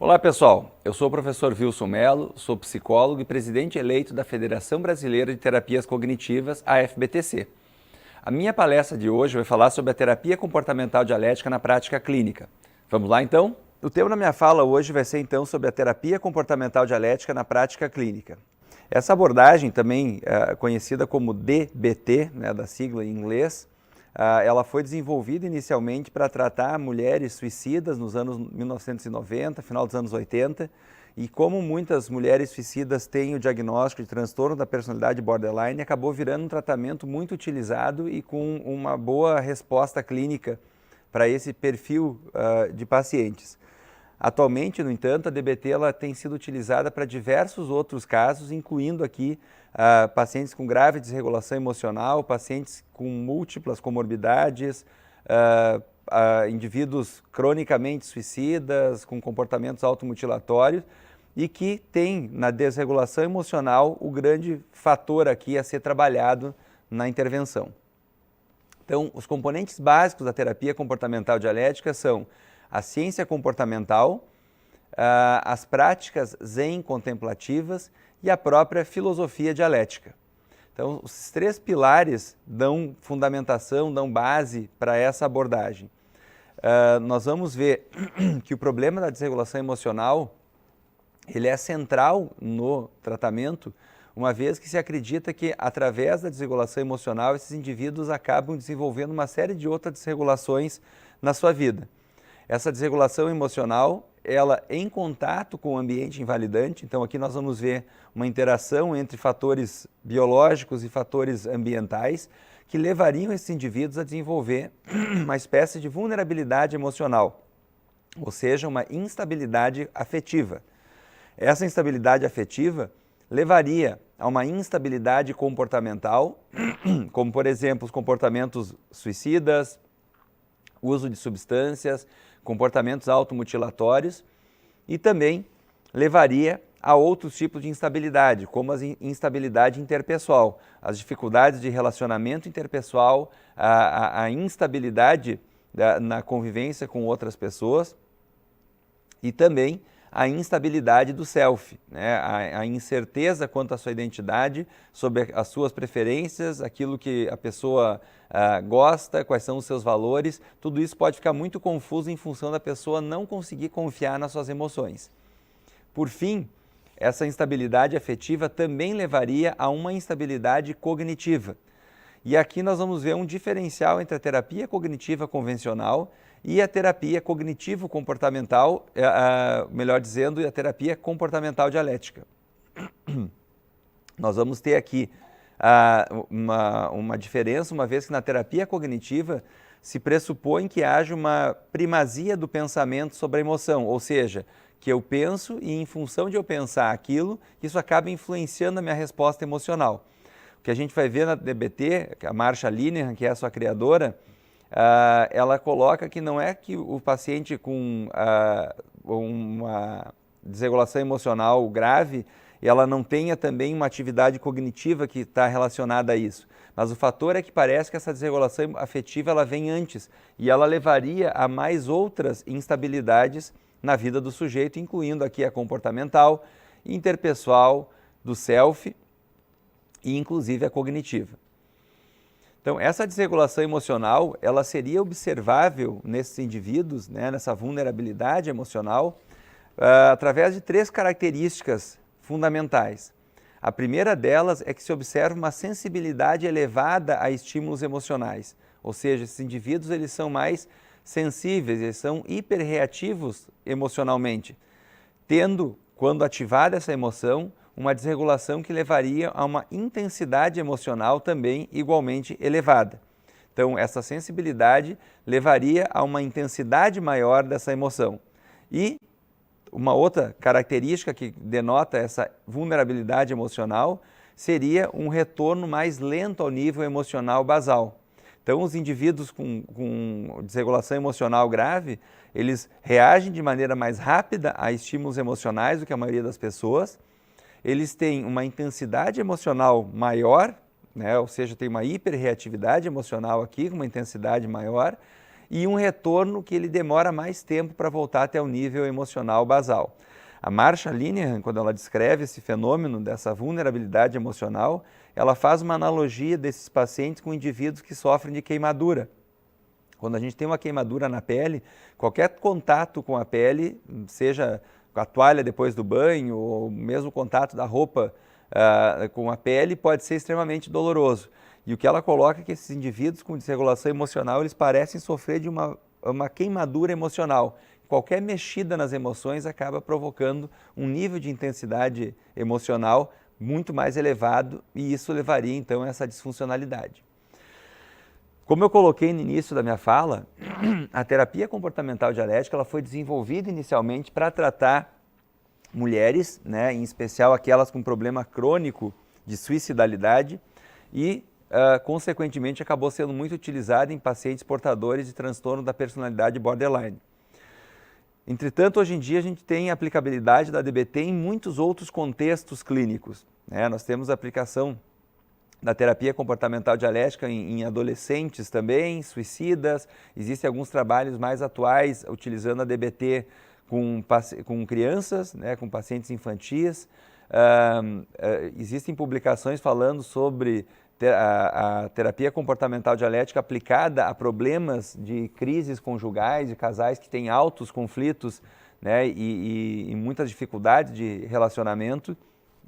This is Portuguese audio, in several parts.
Olá pessoal, eu sou o professor Wilson Mello, sou psicólogo e presidente eleito da Federação Brasileira de Terapias Cognitivas, a FBTC. A minha palestra de hoje vai falar sobre a terapia comportamental dialética na prática clínica. Vamos lá então? O tema da minha fala hoje vai ser então sobre a terapia comportamental dialética na prática clínica. Essa abordagem, também conhecida como DBT, da sigla em inglês, ela foi desenvolvida inicialmente para tratar mulheres suicidas nos anos 1990, final dos anos 80, e como muitas mulheres suicidas têm o diagnóstico de transtorno da personalidade borderline, acabou virando um tratamento muito utilizado e com uma boa resposta clínica para esse perfil de pacientes. Atualmente, no entanto, a DBT ela tem sido utilizada para diversos outros casos, incluindo aqui pacientes com grave desregulação emocional, pacientes com múltiplas comorbidades, indivíduos cronicamente suicidas, com comportamentos automutilatórios e que tem na desregulação emocional o grande fator aqui a ser trabalhado na intervenção. Então, os componentes básicos da terapia comportamental dialética são a ciência comportamental, as práticas zen contemplativas e a própria filosofia dialética. Então, os três pilares dão fundamentação, dão base para essa abordagem. Nós vamos ver que o problema da desregulação emocional ele é central no tratamento, uma vez que se acredita que, através da desregulação emocional, esses indivíduos acabam desenvolvendo uma série de outras desregulações na sua vida. Essa desregulação emocional, ela em contato com o ambiente invalidante, então aqui nós vamos ver uma interação entre fatores biológicos e fatores ambientais que levariam esses indivíduos a desenvolver uma espécie de vulnerabilidade emocional, ou seja, uma instabilidade afetiva. Essa instabilidade afetiva levaria a uma instabilidade comportamental, como por exemplo os comportamentos suicidas, uso de substâncias, comportamentos automutilatórios e também levaria a outros tipos de instabilidade, como a instabilidade interpessoal, as dificuldades de relacionamento interpessoal, a instabilidade na convivência com outras pessoas e também a instabilidade do self, a incerteza quanto à sua identidade, sobre as suas preferências, aquilo que a pessoa gosta, quais são os seus valores, tudo isso pode ficar muito confuso em função da pessoa não conseguir confiar nas suas emoções. Por fim, essa instabilidade afetiva também levaria a uma instabilidade cognitiva. E aqui nós vamos ver um diferencial entre a terapia cognitiva convencional e a terapia cognitivo-comportamental, melhor dizendo, e a terapia comportamental dialética. Nós vamos ter aqui uma diferença, uma vez que na terapia cognitiva se pressupõe que haja uma primazia do pensamento sobre a emoção, ou seja, que eu penso e em função de eu pensar aquilo, isso acaba influenciando a minha resposta emocional. O que a gente vai ver na DBT, a Marsha Linehan, que é a sua criadora, ela coloca que não é que o paciente com uma desregulação emocional grave, ela não tenha também uma atividade cognitiva que está relacionada a isso. Mas o fator é que parece que essa desregulação afetiva ela vem antes e ela levaria a mais outras instabilidades na vida do sujeito, incluindo aqui a comportamental, interpessoal, do self e inclusive a cognitiva. Então, essa desregulação emocional, ela seria observável nesses indivíduos, nessa vulnerabilidade emocional, através de três características fundamentais. A primeira delas é que se observa uma sensibilidade elevada a estímulos emocionais, ou seja, esses indivíduos eles são mais sensíveis, eles são hiperreativos emocionalmente, tendo, quando ativada essa emoção, uma desregulação que levaria a uma intensidade emocional também igualmente elevada. Então, essa sensibilidade levaria a uma intensidade maior dessa emoção. E uma outra característica que denota essa vulnerabilidade emocional seria um retorno mais lento ao nível emocional basal. Então, os indivíduos com desregulação emocional grave, eles reagem de maneira mais rápida a estímulos emocionais do que a maioria das pessoas. Eles têm uma intensidade emocional maior, ou seja, tem uma hiperreatividade emocional aqui, com uma intensidade maior, e um retorno que ele demora mais tempo para voltar até o nível emocional basal. A Marsha Linehan, quando ela descreve esse fenômeno dessa vulnerabilidade emocional, ela faz uma analogia desses pacientes com indivíduos que sofrem de queimadura. Quando a gente tem uma queimadura na pele, qualquer contato com a pele, seja com a toalha depois do banho ou mesmo o contato da roupa com a pele, pode ser extremamente doloroso. E o que ela coloca é que esses indivíduos com desregulação emocional, eles parecem sofrer de uma queimadura emocional. Qualquer mexida nas emoções acaba provocando um nível de intensidade emocional muito mais elevado e isso levaria então a essa disfuncionalidade. Como eu coloquei no início da minha fala, a terapia comportamental dialética ela foi desenvolvida inicialmente para tratar mulheres, né, em especial aquelas com problema crônico de suicidalidade e, consequentemente, acabou sendo muito utilizada em pacientes portadores de transtorno da personalidade borderline. Entretanto, hoje em dia a gente tem a aplicabilidade da DBT em muitos outros contextos clínicos, né? Nós temos a aplicação da terapia comportamental dialética em adolescentes também, suicidas. Existem alguns trabalhos mais atuais utilizando a DBT com crianças, né, com pacientes infantis. Existem publicações falando sobre a terapia comportamental dialética aplicada a problemas de crises conjugais, de casais que têm altos conflitos, né, e muitas dificuldades de relacionamento,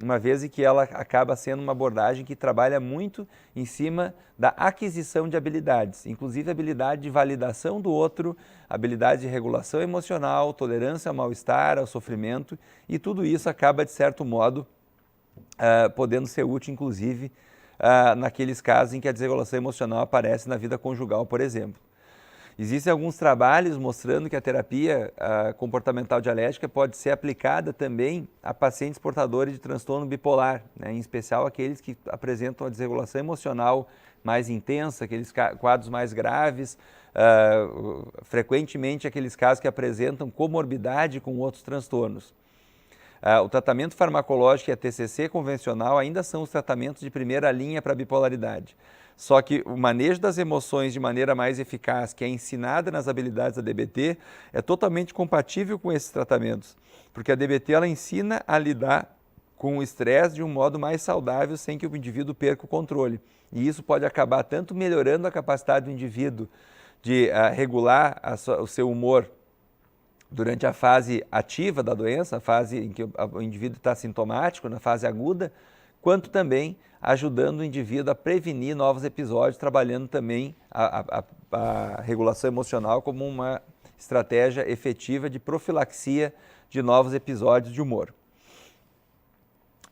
uma vez que ela acaba sendo uma abordagem que trabalha muito em cima da aquisição de habilidades, inclusive habilidade de validação do outro, habilidade de regulação emocional, tolerância ao mal-estar, ao sofrimento, e tudo isso acaba, de certo modo, podendo ser útil, inclusive, naqueles casos em que a desregulação emocional aparece na vida conjugal, por exemplo. Existem alguns trabalhos mostrando que a terapia comportamental dialética pode ser aplicada também a pacientes portadores de transtorno bipolar, né? Em especial aqueles que apresentam a desregulação emocional mais intensa, aqueles quadros mais graves, frequentemente aqueles casos que apresentam comorbidade com outros transtornos. O tratamento farmacológico e a TCC convencional ainda são os tratamentos de primeira linha para a bipolaridade. Só que o manejo das emoções de maneira mais eficaz, que é ensinada nas habilidades da DBT, é totalmente compatível com esses tratamentos, porque a DBT ela ensina a lidar com o estresse de um modo mais saudável sem que o indivíduo perca o controle. E isso pode acabar tanto melhorando a capacidade do indivíduo de regular o seu humor durante a fase ativa da doença, a fase em que o indivíduo está sintomático, na fase aguda, quanto também ajudando o indivíduo a prevenir novos episódios, trabalhando também a regulação emocional como uma estratégia efetiva de profilaxia de novos episódios de humor.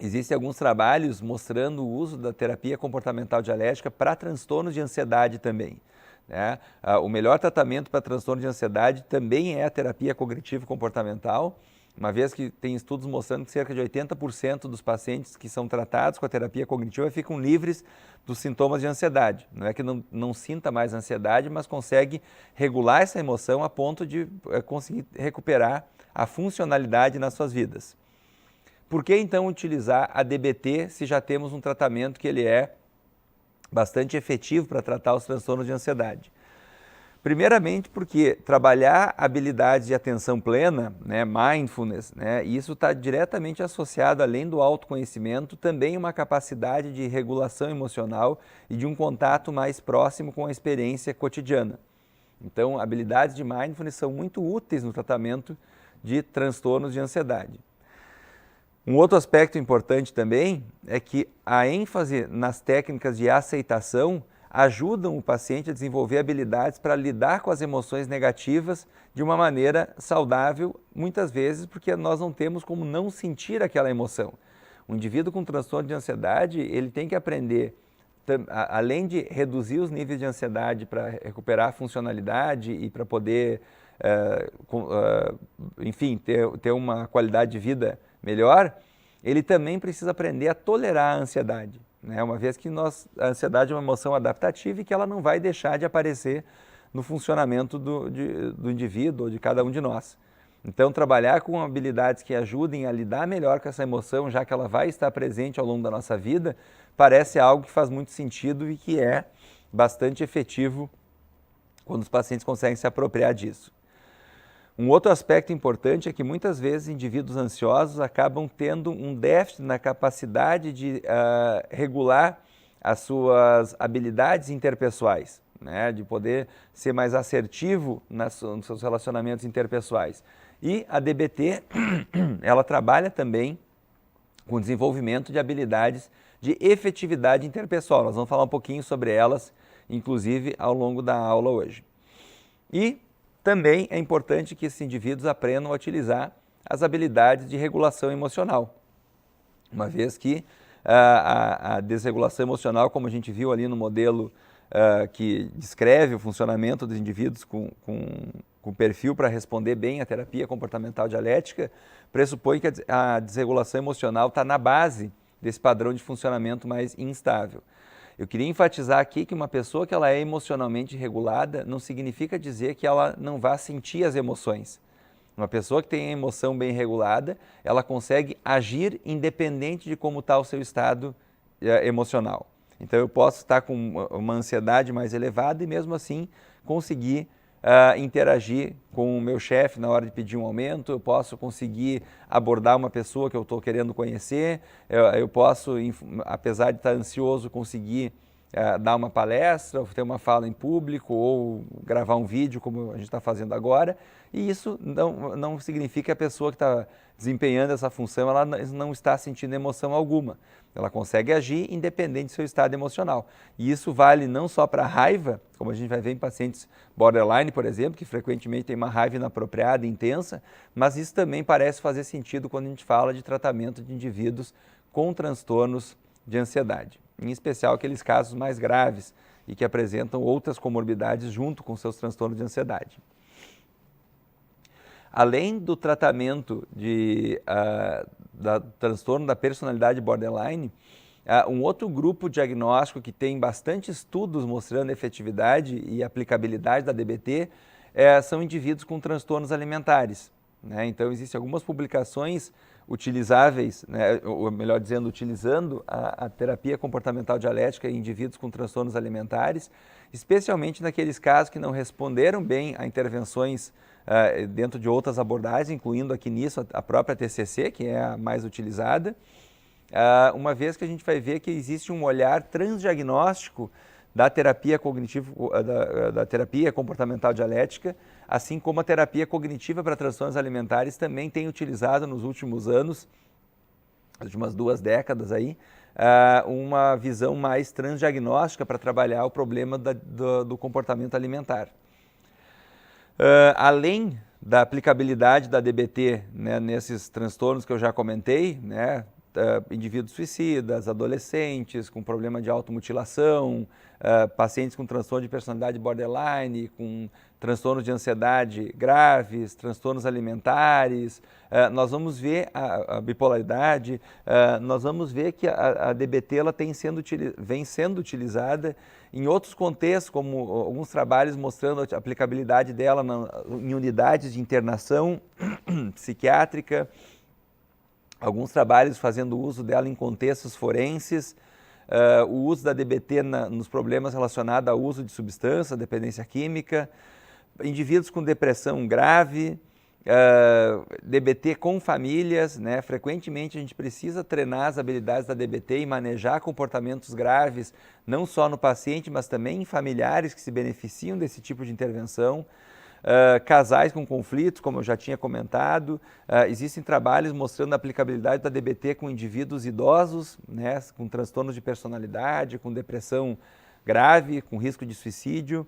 Existem alguns trabalhos mostrando o uso da terapia comportamental dialética para transtornos de ansiedade também, né? O melhor tratamento para transtorno de ansiedade também é a terapia cognitivo-comportamental, uma vez que tem estudos mostrando que cerca de 80% dos pacientes que são tratados com a terapia cognitiva ficam livres dos sintomas de ansiedade. Não é que não sinta mais ansiedade, mas consegue regular essa emoção a ponto de conseguir recuperar a funcionalidade nas suas vidas. Por que então utilizar a DBT se já temos um tratamento que ele é bastante efetivo para tratar os transtornos de ansiedade? Primeiramente porque trabalhar habilidades de atenção plena, né, mindfulness, né, isso está diretamente associado, além do autoconhecimento, também uma capacidade de regulação emocional e de um contato mais próximo com a experiência cotidiana. Então, habilidades de mindfulness são muito úteis no tratamento de transtornos de ansiedade. Um outro aspecto importante também é que a ênfase nas técnicas de aceitação ajudam o paciente a desenvolver habilidades para lidar com as emoções negativas de uma maneira saudável, muitas vezes porque nós não temos como não sentir aquela emoção. O indivíduo com transtorno de ansiedade, ele tem que aprender, além de reduzir os níveis de ansiedade para recuperar a funcionalidade e para poder, enfim, ter uma qualidade de vida melhor, ele também precisa aprender a tolerar a ansiedade, né? Uma vez que a ansiedade é uma emoção adaptativa e que ela não vai deixar de aparecer no funcionamento do indivíduo ou de cada um de nós. Então, trabalhar com habilidades que ajudem a lidar melhor com essa emoção, já que ela vai estar presente ao longo da nossa vida, parece algo que faz muito sentido e que é bastante efetivo quando os pacientes conseguem se apropriar disso. Um outro aspecto importante é que muitas vezes indivíduos ansiosos acabam tendo um déficit na capacidade de regular as suas habilidades interpessoais, né? De poder ser mais assertivo nos seus relacionamentos interpessoais. E a DBT, ela trabalha também com o desenvolvimento de habilidades de efetividade interpessoal. Nós vamos falar um pouquinho sobre elas, inclusive, ao longo da aula hoje. E também é importante que esses indivíduos aprendam a utilizar as habilidades de regulação emocional, uma vez que a desregulação emocional, como a gente viu ali no modelo que descreve o funcionamento dos indivíduos com perfil para responder bem à terapia comportamental dialética, pressupõe que a desregulação emocional está na base desse padrão de funcionamento mais instável. Eu queria enfatizar aqui que uma pessoa que ela é emocionalmente regulada não significa dizer que ela não vá sentir as emoções. Uma pessoa que tem a emoção bem regulada, ela consegue agir independente de como está o seu estado emocional. Então eu posso estar com uma ansiedade mais elevada e mesmo assim conseguir interagir com o meu chefe na hora de pedir um aumento, eu posso conseguir abordar uma pessoa que eu estou querendo conhecer, eu posso, apesar de estar ansioso, conseguir dar uma palestra, ou ter uma fala em público, ou gravar um vídeo, como a gente está fazendo agora, e isso não significa que a pessoa que está desempenhando essa função, ela não está sentindo emoção alguma. Ela consegue agir independente do seu estado emocional. E isso vale não só para a raiva, como a gente vai ver em pacientes borderline, por exemplo, que frequentemente tem uma raiva inapropriada e intensa, mas isso também parece fazer sentido quando a gente fala de tratamento de indivíduos com transtornos de ansiedade. Em especial aqueles casos mais graves e que apresentam outras comorbidades junto com seus transtornos de ansiedade. Além do tratamento do transtorno da personalidade borderline, um outro grupo diagnóstico que tem bastante estudos mostrando a efetividade e aplicabilidade da DBT são indivíduos com transtornos alimentares, né? Então, existem algumas publicações utilizáveis, né, ou melhor dizendo, utilizando a terapia comportamental dialética em indivíduos com transtornos alimentares, especialmente naqueles casos que não responderam bem a intervenções dentro de outras abordagens, incluindo aqui nisso a própria TCC, que é a mais utilizada, uma vez que a gente vai ver que existe um olhar transdiagnóstico da terapia da terapia comportamental dialética, assim como a terapia cognitiva para transtornos alimentares também tem utilizado nos últimos anos, nas últimas 2 décadas aí, uma visão mais transdiagnóstica para trabalhar o problema do comportamento alimentar. Além da aplicabilidade da DBT, né, nesses transtornos que eu já comentei, né, indivíduos suicidas, adolescentes com problema de automutilação, pacientes com transtorno de personalidade borderline, com transtornos de ansiedade graves, transtornos alimentares, nós vamos ver a bipolaridade, nós vamos ver que a DBT ela vem sendo utilizada em outros contextos, como alguns trabalhos mostrando a aplicabilidade dela em unidades de internação psiquiátrica, alguns trabalhos fazendo uso dela em contextos forenses, o uso da DBT nos problemas relacionados ao uso de substância, dependência química, indivíduos com depressão grave, DBT com famílias, né? Frequentemente a gente precisa treinar as habilidades da DBT e manejar comportamentos graves, não só no paciente, mas também em familiares que se beneficiam desse tipo de intervenção. Casais com conflitos, como eu já tinha comentado, existem trabalhos mostrando a aplicabilidade da DBT com indivíduos idosos, né, com transtornos de personalidade, com depressão grave, com risco de suicídio,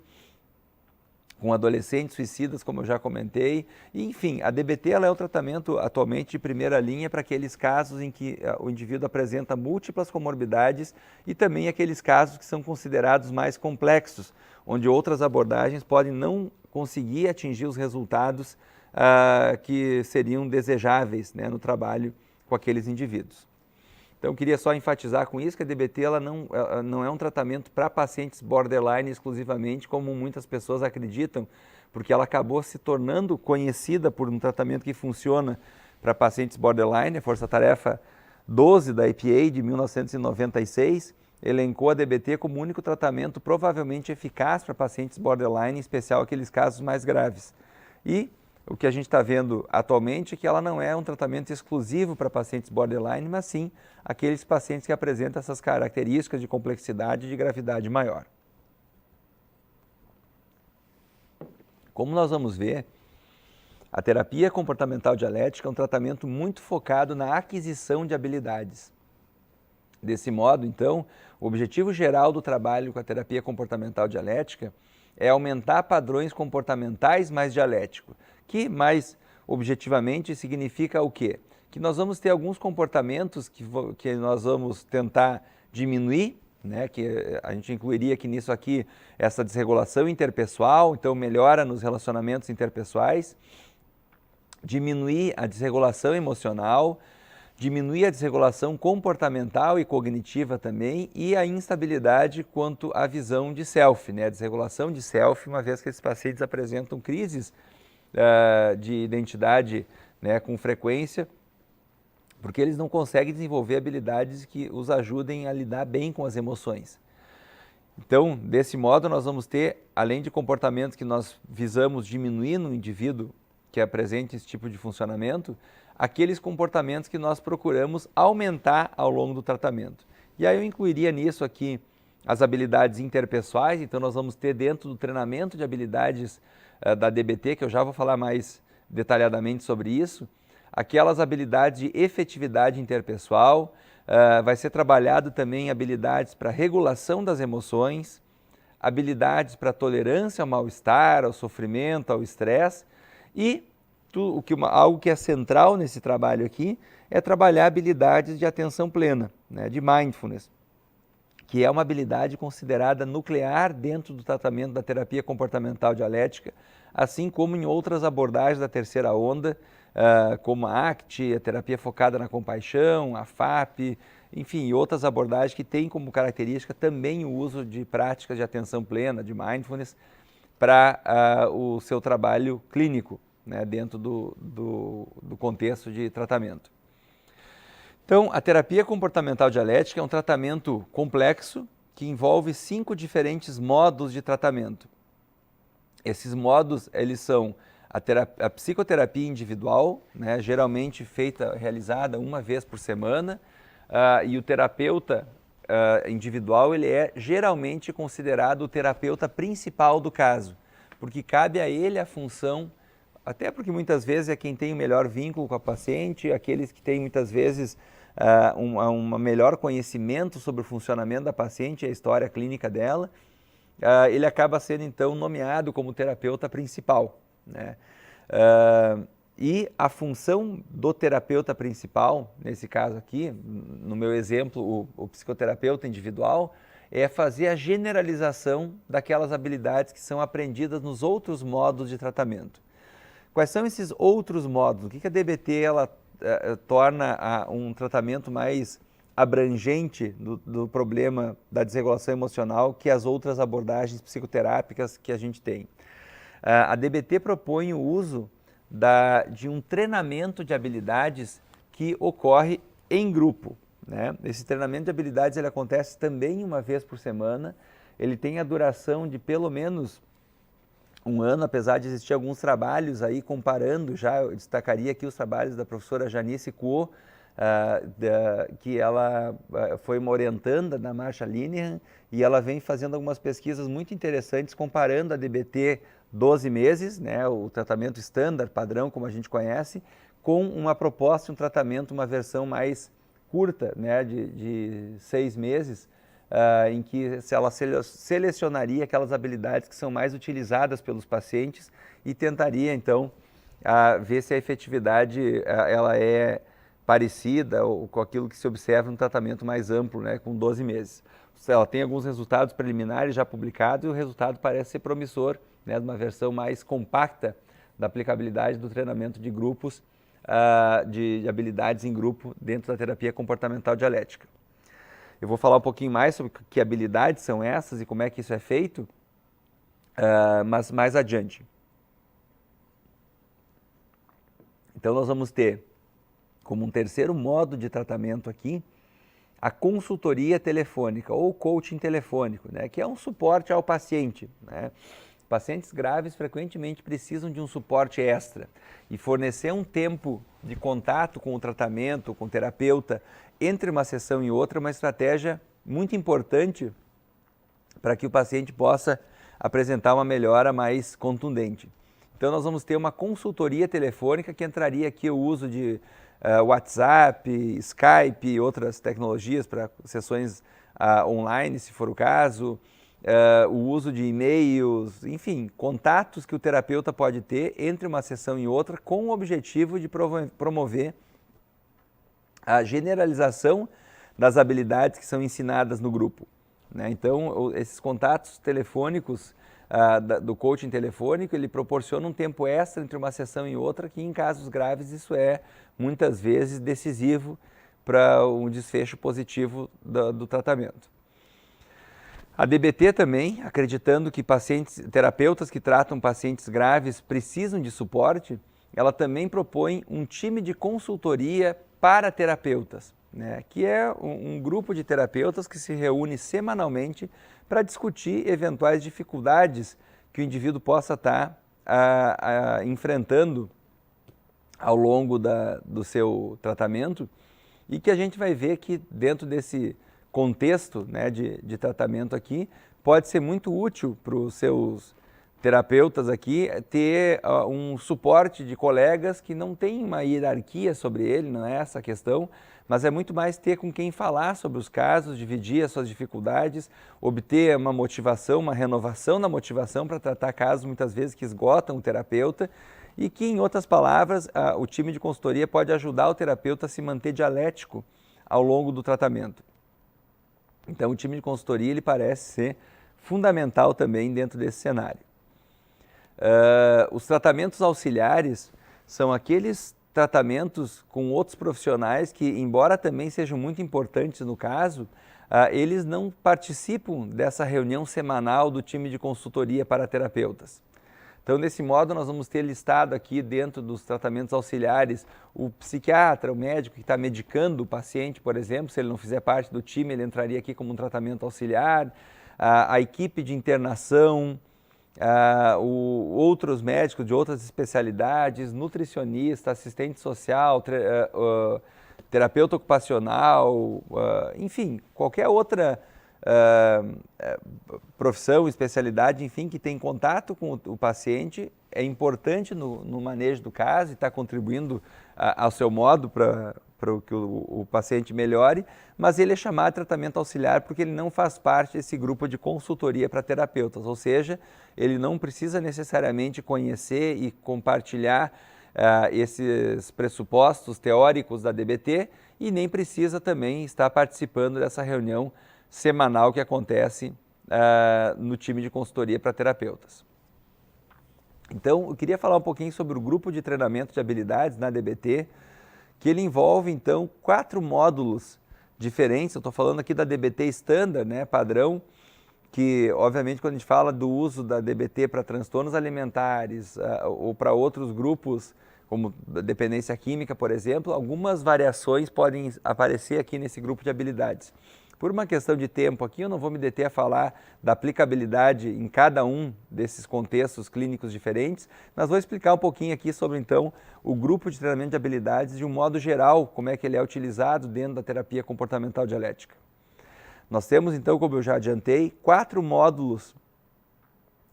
com adolescentes suicidas, como eu já comentei. E, enfim, a DBT ela é o tratamento atualmente de primeira linha para aqueles casos em que o indivíduo apresenta múltiplas comorbidades e também aqueles casos que são considerados mais complexos, onde outras abordagens podem não conseguir atingir os resultados que seriam desejáveis, né, no trabalho com aqueles indivíduos. Então, eu queria só enfatizar com isso que a DBT ela não é um tratamento para pacientes borderline exclusivamente, como muitas pessoas acreditam, porque ela acabou se tornando conhecida por um tratamento que funciona para pacientes borderline, a Força-Tarefa 12 da EPA de 1996, elencou a DBT como o único tratamento provavelmente eficaz para pacientes borderline, em especial aqueles casos mais graves. E o que a gente está vendo atualmente é que ela não é um tratamento exclusivo para pacientes borderline, mas sim aqueles pacientes que apresentam essas características de complexidade e de gravidade maior. Como nós vamos ver, a terapia comportamental dialética é um tratamento muito focado na aquisição de habilidades. Desse modo, então, o objetivo geral do trabalho com a terapia comportamental dialética é aumentar padrões comportamentais mais dialéticos, que mais objetivamente significa o quê? Que nós vamos ter alguns comportamentos que nós vamos tentar diminuir, né? Que a gente incluiria aqui nisso aqui essa desregulação interpessoal, então melhora nos relacionamentos interpessoais, diminuir a desregulação emocional, diminuir a desregulação comportamental e cognitiva também e a instabilidade quanto à visão de self, né? A desregulação de self, uma vez que esses pacientes apresentam crises de identidade, né, com frequência, porque eles não conseguem desenvolver habilidades que os ajudem a lidar bem com as emoções. Então, desse modo, nós vamos ter, além de comportamentos que nós visamos diminuir no indivíduo que apresente esse tipo de funcionamento, aqueles comportamentos que nós procuramos aumentar ao longo do tratamento. E aí eu incluiria nisso aqui as habilidades interpessoais, então nós vamos ter dentro do treinamento de habilidades da DBT, que eu já vou falar mais detalhadamente sobre isso, aquelas habilidades de efetividade interpessoal, vai ser trabalhado também habilidades para regulação das emoções, habilidades para tolerância ao mal-estar, ao sofrimento, ao estresse e algo que é central nesse trabalho aqui é trabalhar habilidades de atenção plena, né, de mindfulness, que é uma habilidade considerada nuclear dentro do tratamento da terapia comportamental dialética, assim como em outras abordagens da terceira onda, como a ACT, a terapia focada na compaixão, a FAP, enfim, outras abordagens que têm como característica também o uso de práticas de atenção plena, de mindfulness, para o seu trabalho clínico, né, dentro do contexto de tratamento. Então, a terapia comportamental dialética é um tratamento complexo que envolve 5 diferentes modos de tratamento. Esses modos, eles são a psicoterapia individual, né, geralmente realizada uma vez por semana, e o terapeuta individual, ele é geralmente considerado o terapeuta principal do caso, porque cabe a ele a função, até porque muitas vezes é quem tem o melhor vínculo com a paciente, aqueles que têm muitas vezes um melhor conhecimento sobre o funcionamento da paciente e a história clínica dela, ele acaba sendo então nomeado como terapeuta principal, né? E a função do terapeuta principal, nesse caso aqui, no meu exemplo, o psicoterapeuta individual, é fazer a generalização daquelas habilidades que são aprendidas nos outros modos de tratamento. Quais são esses outros modos? O que a DBT torna um tratamento mais abrangente do problema da desregulação emocional que as outras abordagens psicoterápicas que a gente tem? A DBT propõe o uso de um treinamento de habilidades que ocorre em grupo, né? Esse treinamento de habilidades ele acontece também uma vez por semana, ele tem a duração de pelo menos um ano, apesar de existir alguns trabalhos aí comparando já, eu destacaria aqui os trabalhos da professora Janice Kuo, que ela foi uma orientanda da Marsha Linehan e ela vem fazendo algumas pesquisas muito interessantes comparando a DBT 12 meses, né, o tratamento standard, padrão, como a gente conhece, com uma proposta, um tratamento, uma versão mais curta, né, de 6 meses, em que ela selecionaria aquelas habilidades que são mais utilizadas pelos pacientes e tentaria, então, ver se a efetividade ela é parecida ou com aquilo que se observa no tratamento mais amplo, né, com 12 meses. Ela tem alguns resultados preliminares já publicados e o resultado parece ser promissor, né, de uma versão mais compacta da aplicabilidade do treinamento de grupos, de habilidades em grupo dentro da terapia comportamental dialética. Eu vou falar um pouquinho mais sobre que habilidades são essas e como é que isso é feito, mas mais adiante. Então nós vamos ter como um terceiro modo de tratamento aqui, a consultoria telefônica ou coaching telefônico, né, que é um suporte ao paciente, né? Pacientes graves frequentemente precisam de um suporte extra e fornecer um tempo de contato com o tratamento, com o terapeuta, entre uma sessão e outra, é uma estratégia muito importante para que o paciente possa apresentar uma melhora mais contundente. Então nós vamos ter uma consultoria telefônica que entraria aqui o uso de WhatsApp, Skype e outras tecnologias para sessões online, se for o caso, o uso de e-mails, enfim, contatos que o terapeuta pode ter entre uma sessão e outra com o objetivo de promover a generalização das habilidades que são ensinadas no grupo, né? Então, esses contatos telefônicos do coaching telefônico, ele proporciona um tempo extra entre uma sessão e outra, que em casos graves isso é muitas vezes decisivo para um desfecho positivo do tratamento. A DBT também, acreditando que terapeutas que tratam pacientes graves precisam de suporte, ela também propõe um time de consultoria para terapeutas, né, que é um grupo de terapeutas que se reúne semanalmente para discutir eventuais dificuldades que o indivíduo possa estar enfrentando ao longo do seu tratamento, e que a gente vai ver que dentro desse contexto, né, de tratamento aqui, pode ser muito útil para os seus terapeutas aqui ter um suporte de colegas que não tem uma hierarquia sobre ele, não é essa a questão, mas é muito mais ter com quem falar sobre os casos, dividir as suas dificuldades, obter uma motivação, uma renovação da motivação para tratar casos muitas vezes que esgotam o terapeuta, e que, em outras palavras, o time de consultoria pode ajudar o terapeuta a se manter dialético ao longo do tratamento. Então, o time de consultoria ele parece ser fundamental também dentro desse cenário. Os tratamentos auxiliares são aqueles tratamentos com outros profissionais que, embora também sejam muito importantes no caso, eles não participam dessa reunião semanal do time de consultoria para terapeutas. Então, desse modo, nós vamos ter listado aqui dentro dos tratamentos auxiliares o psiquiatra, o médico que está medicando o paciente, por exemplo, se ele não fizer parte do time, ele entraria aqui como um tratamento auxiliar, a equipe de internação, outros médicos de outras especialidades, nutricionista, assistente social, terapeuta ocupacional, enfim, qualquer outra profissão, especialidade, enfim, que tem contato com o paciente, é importante no manejo do caso e está contribuindo ao seu modo para que o paciente melhore, mas ele é chamado de tratamento auxiliar porque ele não faz parte desse grupo de consultoria para terapeutas, ou seja, ele não precisa necessariamente conhecer e compartilhar esses pressupostos teóricos da DBT e nem precisa também estar participando dessa reunião semanal que acontece no time de consultoria para terapeutas. Então, eu queria falar um pouquinho sobre o grupo de treinamento de habilidades na DBT, que ele envolve, então, 4 módulos diferentes. Eu estou falando aqui da DBT Standard, né, padrão, que, obviamente, quando a gente fala do uso da DBT para transtornos alimentares ou para outros grupos, como dependência química, por exemplo, algumas variações podem aparecer aqui nesse grupo de habilidades. Por uma questão de tempo aqui, eu não vou me deter a falar da aplicabilidade em cada um desses contextos clínicos diferentes, mas vou explicar um pouquinho aqui sobre, então, o grupo de treinamento de habilidades de um modo geral, como é que ele é utilizado dentro da terapia comportamental dialética. Nós temos, então, como eu já adiantei, 4 módulos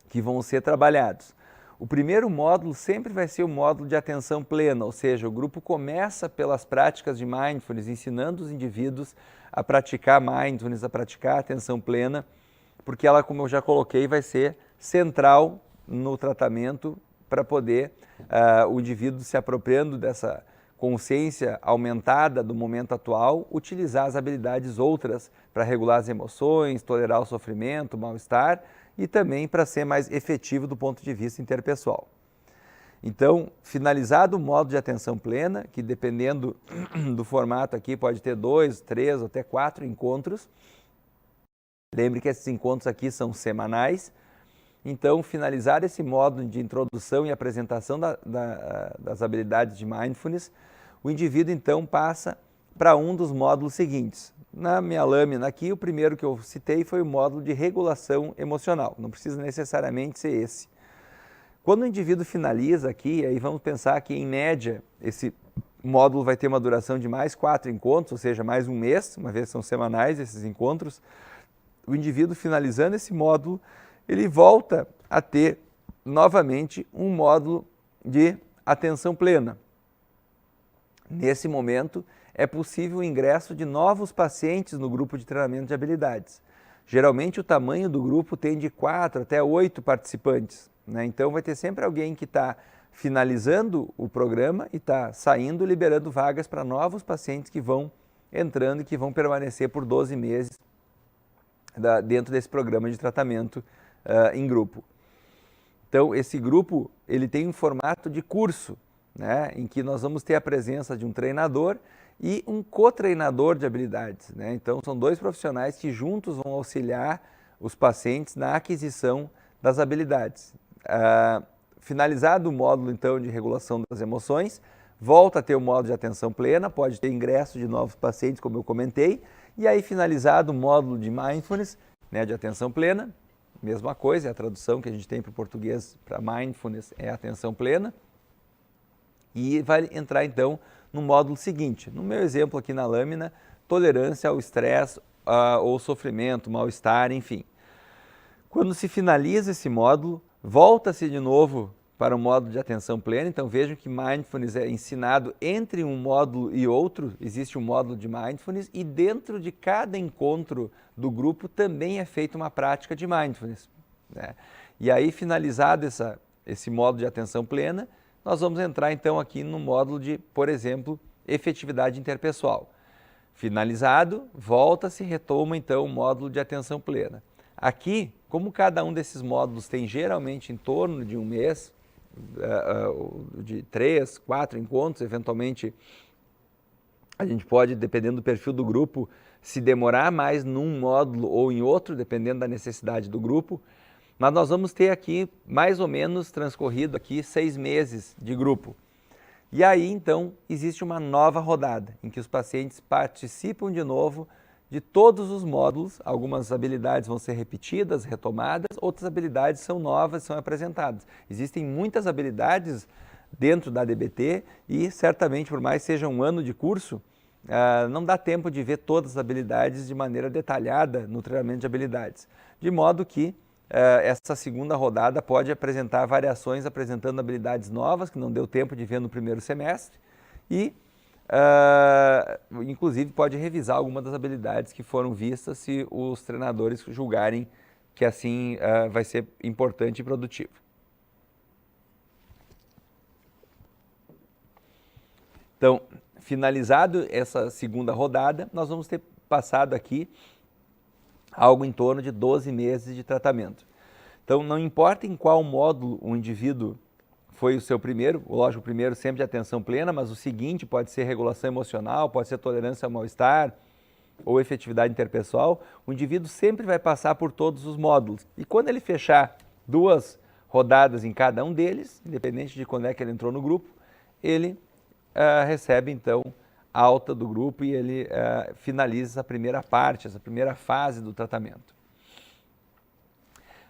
que vão ser trabalhados. O primeiro módulo sempre vai ser o módulo de atenção plena, ou seja, o grupo começa pelas práticas de mindfulness, ensinando os indivíduos a praticar mindfulness, a praticar atenção plena, porque ela, como eu já coloquei, vai ser central no tratamento para poder o indivíduo, se apropriando dessa consciência aumentada do momento atual, utilizar as habilidades outras para regular as emoções, tolerar o sofrimento, o mal-estar e também para ser mais efetivo do ponto de vista interpessoal. Então, finalizado o modo de atenção plena, que dependendo do formato aqui pode ter 2, 3 ou até 4 encontros. Lembre que esses encontros aqui são semanais. Então, finalizar esse módulo de introdução e apresentação das habilidades de mindfulness, o indivíduo então passa para um dos módulos seguintes. Na minha lâmina aqui, o primeiro que eu citei foi o módulo de regulação emocional, não precisa necessariamente ser esse. Quando o indivíduo finaliza aqui, aí vamos pensar que em média esse módulo vai ter uma duração de mais 4 encontros, ou seja, mais um mês, uma vez são semanais esses encontros. O indivíduo finalizando esse módulo, ele volta a ter novamente um módulo de atenção plena. Nesse momento, é possível o ingresso de novos pacientes no grupo de treinamento de habilidades. Geralmente o tamanho do grupo tem de 4 até 8 participantes, né? Então vai ter sempre alguém que está finalizando o programa e está saindo, liberando vagas para novos pacientes que vão entrando e que vão permanecer por 12 meses dentro desse programa de tratamento em grupo. Então esse grupo ele tem um formato de curso, né, em que nós vamos ter a presença de um treinador e um co-treinador de habilidades, né? Então são dois profissionais que juntos vão auxiliar os pacientes na aquisição das habilidades. Finalizado o módulo então de regulação das emoções, volta a ter o módulo de atenção plena, pode ter ingresso de novos pacientes, como eu comentei, e aí finalizado o módulo de mindfulness, né, de atenção plena, mesma coisa, é a tradução que a gente tem para o português para mindfulness é atenção plena, e vai entrar então no módulo seguinte. No meu exemplo aqui na lâmina, tolerância ao estresse ou sofrimento, mal-estar, enfim. Quando se finaliza esse módulo, volta-se de novo para o módulo de atenção plena. Então vejam que Mindfulness é ensinado entre um módulo e outro, existe um módulo de Mindfulness e dentro de cada encontro do grupo também é feita uma prática de Mindfulness, né? E aí finalizado esse módulo de atenção plena, nós vamos entrar então aqui no módulo de, por exemplo, efetividade interpessoal. Finalizado, volta-se e retoma então o módulo de atenção plena. Aqui, como cada um desses módulos tem geralmente em torno de um mês, de 3, 4 encontros, eventualmente a gente pode, dependendo do perfil do grupo, se demorar mais num módulo ou em outro, dependendo da necessidade do grupo, mas nós vamos ter aqui mais ou menos transcorrido aqui 6 meses de grupo. E aí então existe uma nova rodada em que os pacientes participam de novo de todos os módulos. Algumas habilidades vão ser repetidas, retomadas, outras habilidades são novas, são apresentadas. Existem muitas habilidades dentro da ADBT e certamente por mais seja um ano de curso, não dá tempo de ver todas as habilidades de maneira detalhada no treinamento de habilidades. De modo que essa segunda rodada pode apresentar variações apresentando habilidades novas que não deu tempo de ver no primeiro semestre e inclusive pode revisar algumas das habilidades que foram vistas se os treinadores julgarem que assim vai ser importante e produtivo. Então, finalizado essa segunda rodada, nós vamos ter passado aqui algo em torno de 12 meses de tratamento. Então, não importa em qual módulo o indivíduo foi o seu primeiro, lógico, o primeiro sempre de atenção plena, mas o seguinte pode ser regulação emocional, pode ser tolerância ao mal-estar ou efetividade interpessoal, o indivíduo sempre vai passar por todos os módulos. E quando ele fechar 2 rodadas em cada um deles, independente de quando é que ele entrou no grupo, ele recebe então alta do grupo e ele finaliza essa primeira parte, essa primeira fase do tratamento.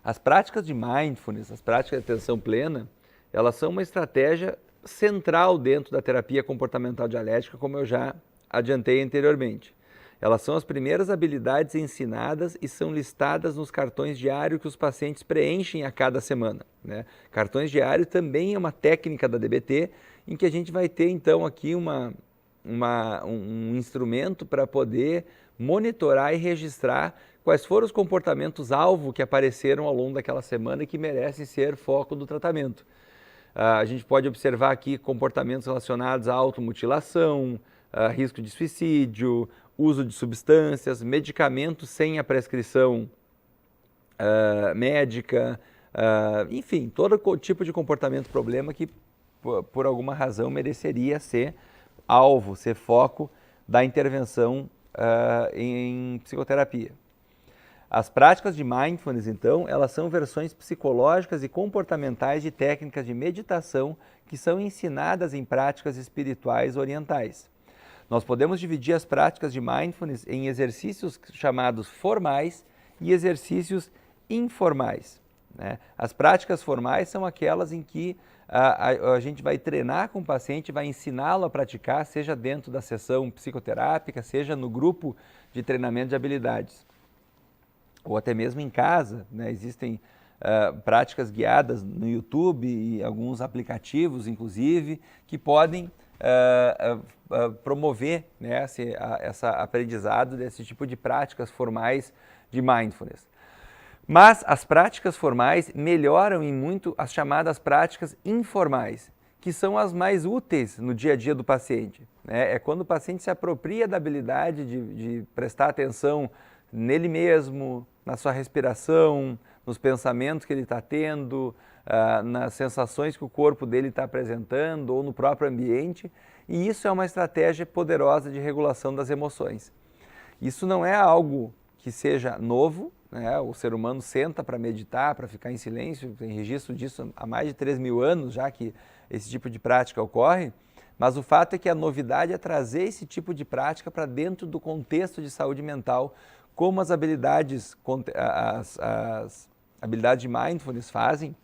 As práticas de mindfulness, as práticas de atenção plena, elas são uma estratégia central dentro da terapia comportamental dialética, como eu já adiantei anteriormente. Elas são as primeiras habilidades ensinadas e são listadas nos cartões diários que os pacientes preenchem a cada semana, né? Cartões diários também é uma técnica da DBT, em que a gente vai ter então aqui um instrumento para poder monitorar e registrar quais foram os comportamentos-alvo que apareceram ao longo daquela semana e que merecem ser foco do tratamento. A gente pode observar aqui comportamentos relacionados à automutilação, risco de suicídio, uso de substâncias, medicamentos sem a prescrição médica, enfim, todo tipo de comportamento problema que por alguma razão mereceria ser alvo, ser foco da intervenção em psicoterapia. As práticas de mindfulness, então, elas são versões psicológicas e comportamentais de técnicas de meditação que são ensinadas em práticas espirituais orientais. Nós podemos dividir as práticas de mindfulness em exercícios chamados formais e exercícios informais, né? As práticas formais são aquelas em que a gente vai treinar com o paciente, vai ensiná-lo a praticar, seja dentro da sessão psicoterápica, seja no grupo de treinamento de habilidades, ou até mesmo em casa, né? Existem práticas guiadas no YouTube e alguns aplicativos, inclusive, que podem promover, né, essa aprendizado desse tipo de práticas formais de mindfulness. Mas as práticas formais melhoram em muito as chamadas práticas informais, que são as mais úteis no dia a dia do paciente, né? É quando o paciente se apropria da habilidade de prestar atenção nele mesmo, na sua respiração, nos pensamentos que ele está tendo, nas sensações que o corpo dele está apresentando ou no próprio ambiente. E isso é uma estratégia poderosa de regulação das emoções. Isso não é algo que seja novo, né? O ser humano senta para meditar, para ficar em silêncio, tem registro disso há mais de 3.000 anos já que esse tipo de prática ocorre, mas o fato é que a novidade é trazer esse tipo de prática para dentro do contexto de saúde mental, como as habilidades de mindfulness fazem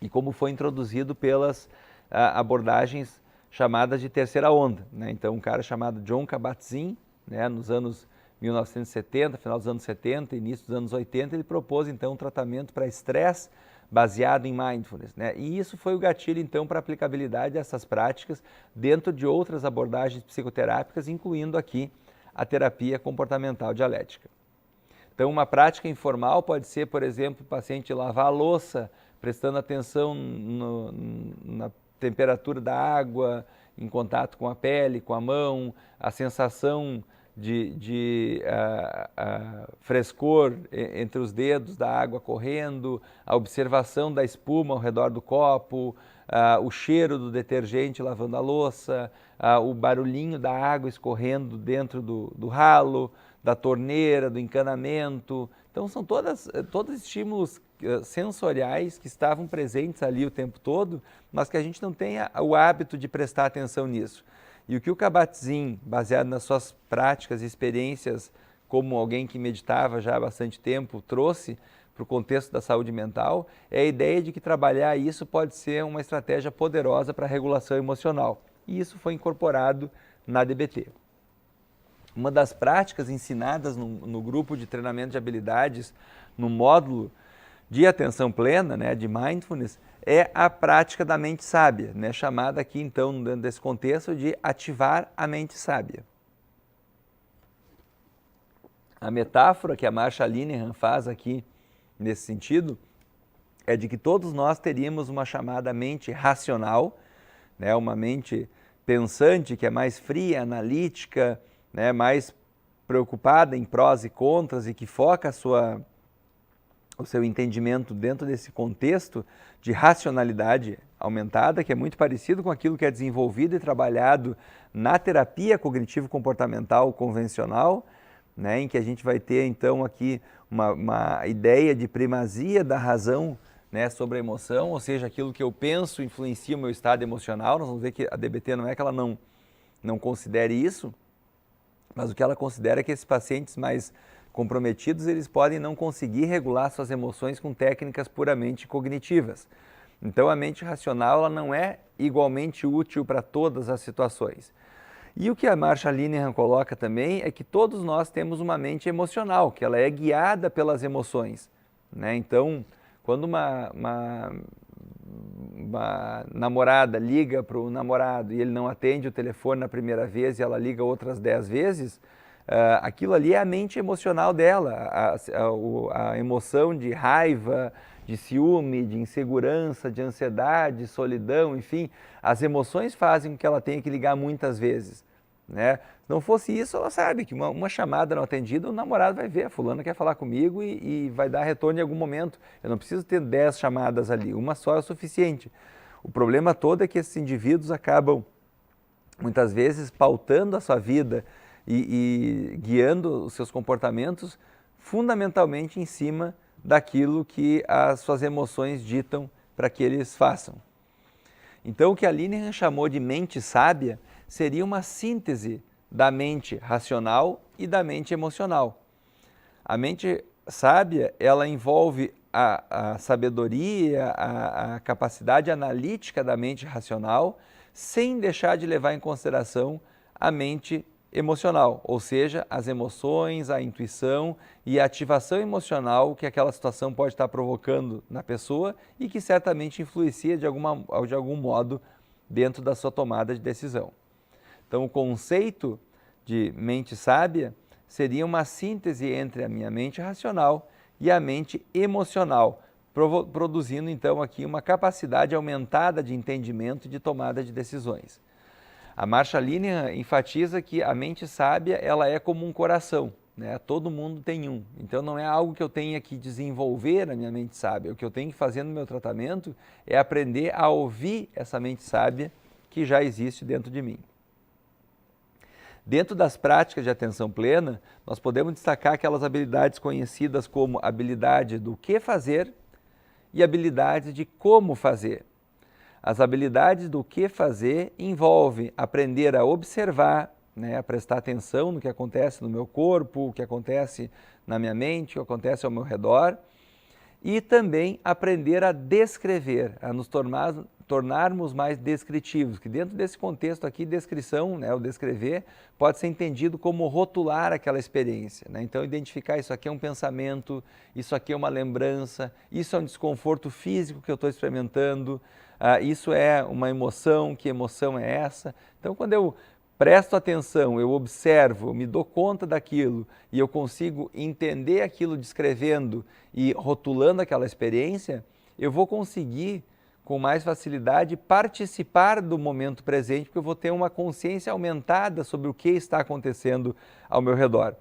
e como foi introduzido pelas abordagens chamadas de terceira onda, né? Então, um cara chamado Jon Kabat-Zinn, né, nos anos 1970, final dos anos 70, início dos anos 80, ele propôs então um tratamento para estresse baseado em mindfulness, né? E isso foi o gatilho então para a aplicabilidade dessas práticas dentro de outras abordagens psicoterápicas, incluindo aqui a terapia comportamental dialética. Então, uma prática informal pode ser, por exemplo, o paciente lavar a louça, prestando atenção na temperatura da água, em contato com a pele, com a mão, a sensação de frescor entre os dedos da água correndo, a observação da espuma ao redor do copo, o cheiro do detergente lavando a louça, o barulhinho da água escorrendo dentro do ralo, da torneira, do encanamento. Então são todos estímulos sensoriais que estavam presentes ali o tempo todo, mas que a gente não tem o hábito de prestar atenção nisso. E o que o Kabat-Zinn, baseado nas suas práticas e experiências como alguém que meditava já há bastante tempo, trouxe para o contexto da saúde mental, é a ideia de que trabalhar isso pode ser uma estratégia poderosa para a regulação emocional. E isso foi incorporado na DBT. Uma das práticas ensinadas no grupo de treinamento de habilidades, no módulo de atenção plena, né, de mindfulness, é a prática da mente sábia, né, chamada aqui então, dentro desse contexto, de ativar a mente sábia. A metáfora que a Marsha Linehan faz aqui nesse sentido é de que todos nós teríamos uma chamada mente racional, né, uma mente pensante que é mais fria, analítica, né, mais preocupada em prós e contras e que foca o seu entendimento dentro desse contexto de racionalidade aumentada, que é muito parecido com aquilo que é desenvolvido e trabalhado na terapia cognitivo-comportamental convencional, né, em que a gente vai ter então aqui uma ideia de primazia da razão, né, sobre a emoção, ou seja, aquilo que eu penso influencia o meu estado emocional. Nós vamos ver que a DBT não é que ela não considere isso, mas o que ela considera é que esses pacientes mais comprometidos, eles podem não conseguir regular suas emoções com técnicas puramente cognitivas. Então, a mente racional ela não é igualmente útil para todas as situações. E o que a Marsha Linehan coloca também é que todos nós temos uma mente emocional, que ela é guiada pelas emoções, né? Então, quando uma namorada liga para o namorado e ele não atende o telefone na primeira vez e ela liga outras 10 vezes, aquilo ali é a mente emocional dela, a emoção de raiva, de ciúme, de insegurança, de ansiedade, solidão, enfim, as emoções fazem com que ela tenha que ligar muitas vezes, né? Se não fosse isso, ela sabe que uma chamada não atendida, o namorado vai ver, a fulana quer falar comigo e vai dar retorno em algum momento. Eu não preciso ter 10 chamadas ali, uma só é o suficiente. O problema todo é que esses indivíduos acabam, muitas vezes, pautando a sua vida e guiando os seus comportamentos fundamentalmente em cima daquilo que as suas emoções ditam para que eles façam. Então, o que a Linehan chamou de mente sábia seria uma síntese da mente racional e da mente emocional. A mente sábia, ela envolve a sabedoria, a capacidade analítica da mente racional, sem deixar de levar em consideração a mente emocional, ou seja, as emoções, a intuição e a ativação emocional que aquela situação pode estar provocando na pessoa e que certamente influencia de algum modo dentro da sua tomada de decisão. Então, o conceito de mente sábia seria uma síntese entre a minha mente racional e a mente emocional, produzindo então aqui uma capacidade aumentada de entendimento e de tomada de decisões. A Marsha Linehan enfatiza que a mente sábia ela é como um coração, né? Todo mundo tem um. Então não é algo que eu tenha que desenvolver na minha mente sábia. O que eu tenho que fazer no meu tratamento é aprender a ouvir essa mente sábia que já existe dentro de mim. Dentro das práticas de atenção plena, nós podemos destacar aquelas habilidades conhecidas como habilidade do que fazer e habilidade de como fazer. As habilidades do que fazer envolvem aprender a observar, né, a prestar atenção no que acontece no meu corpo, o que acontece na minha mente, o que acontece ao meu redor, e também aprender a descrever, a nos tornarmos mais descritivos, que dentro desse contexto aqui, descrição, né, o descrever, pode ser entendido como rotular aquela experiência, né? Então, identificar isso aqui é um pensamento, isso aqui é uma lembrança, isso é um desconforto físico que eu estou experimentando, isso é uma emoção, que emoção é essa? Então, quando eu presto atenção, eu observo, me dou conta daquilo e eu consigo entender aquilo descrevendo e rotulando aquela experiência, eu vou conseguir com mais facilidade participar do momento presente, porque eu vou ter uma consciência aumentada sobre o que está acontecendo ao meu redor.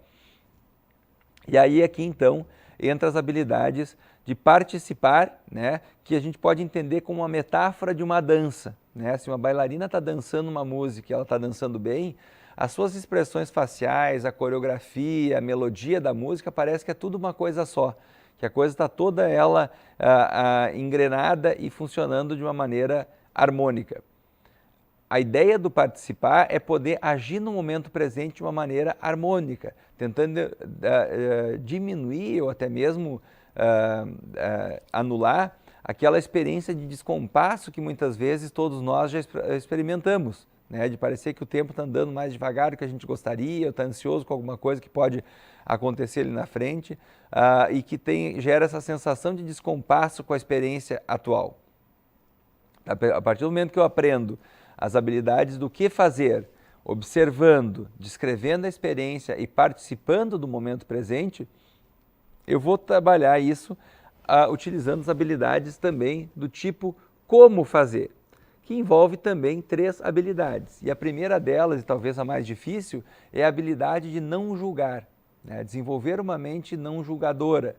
E aí aqui então entra as habilidades de participar, né, que a gente pode entender como uma metáfora de uma dança, né? Se uma bailarina está dançando uma música e ela está dançando bem, as suas expressões faciais, a coreografia, a melodia da música, parece que é tudo uma coisa só, que a coisa está toda ela engrenada e funcionando de uma maneira harmônica. A ideia do participar é poder agir no momento presente de uma maneira harmônica, tentando diminuir ou até mesmo anular aquela experiência de descompasso que muitas vezes todos nós já experimentamos, né? De parecer que o tempo está andando mais devagar do que a gente gostaria, ou está ansioso com alguma coisa que pode acontecer ali na frente e que gera essa sensação de descompasso com a experiência atual. A partir do momento que eu aprendo as habilidades do que fazer, observando, descrevendo a experiência e participando do momento presente, eu vou trabalhar isso utilizando as habilidades também do tipo como fazer, que envolve também 3 habilidades. E a primeira delas, e talvez a mais difícil, é a habilidade de não julgar, né? Desenvolver uma mente não julgadora.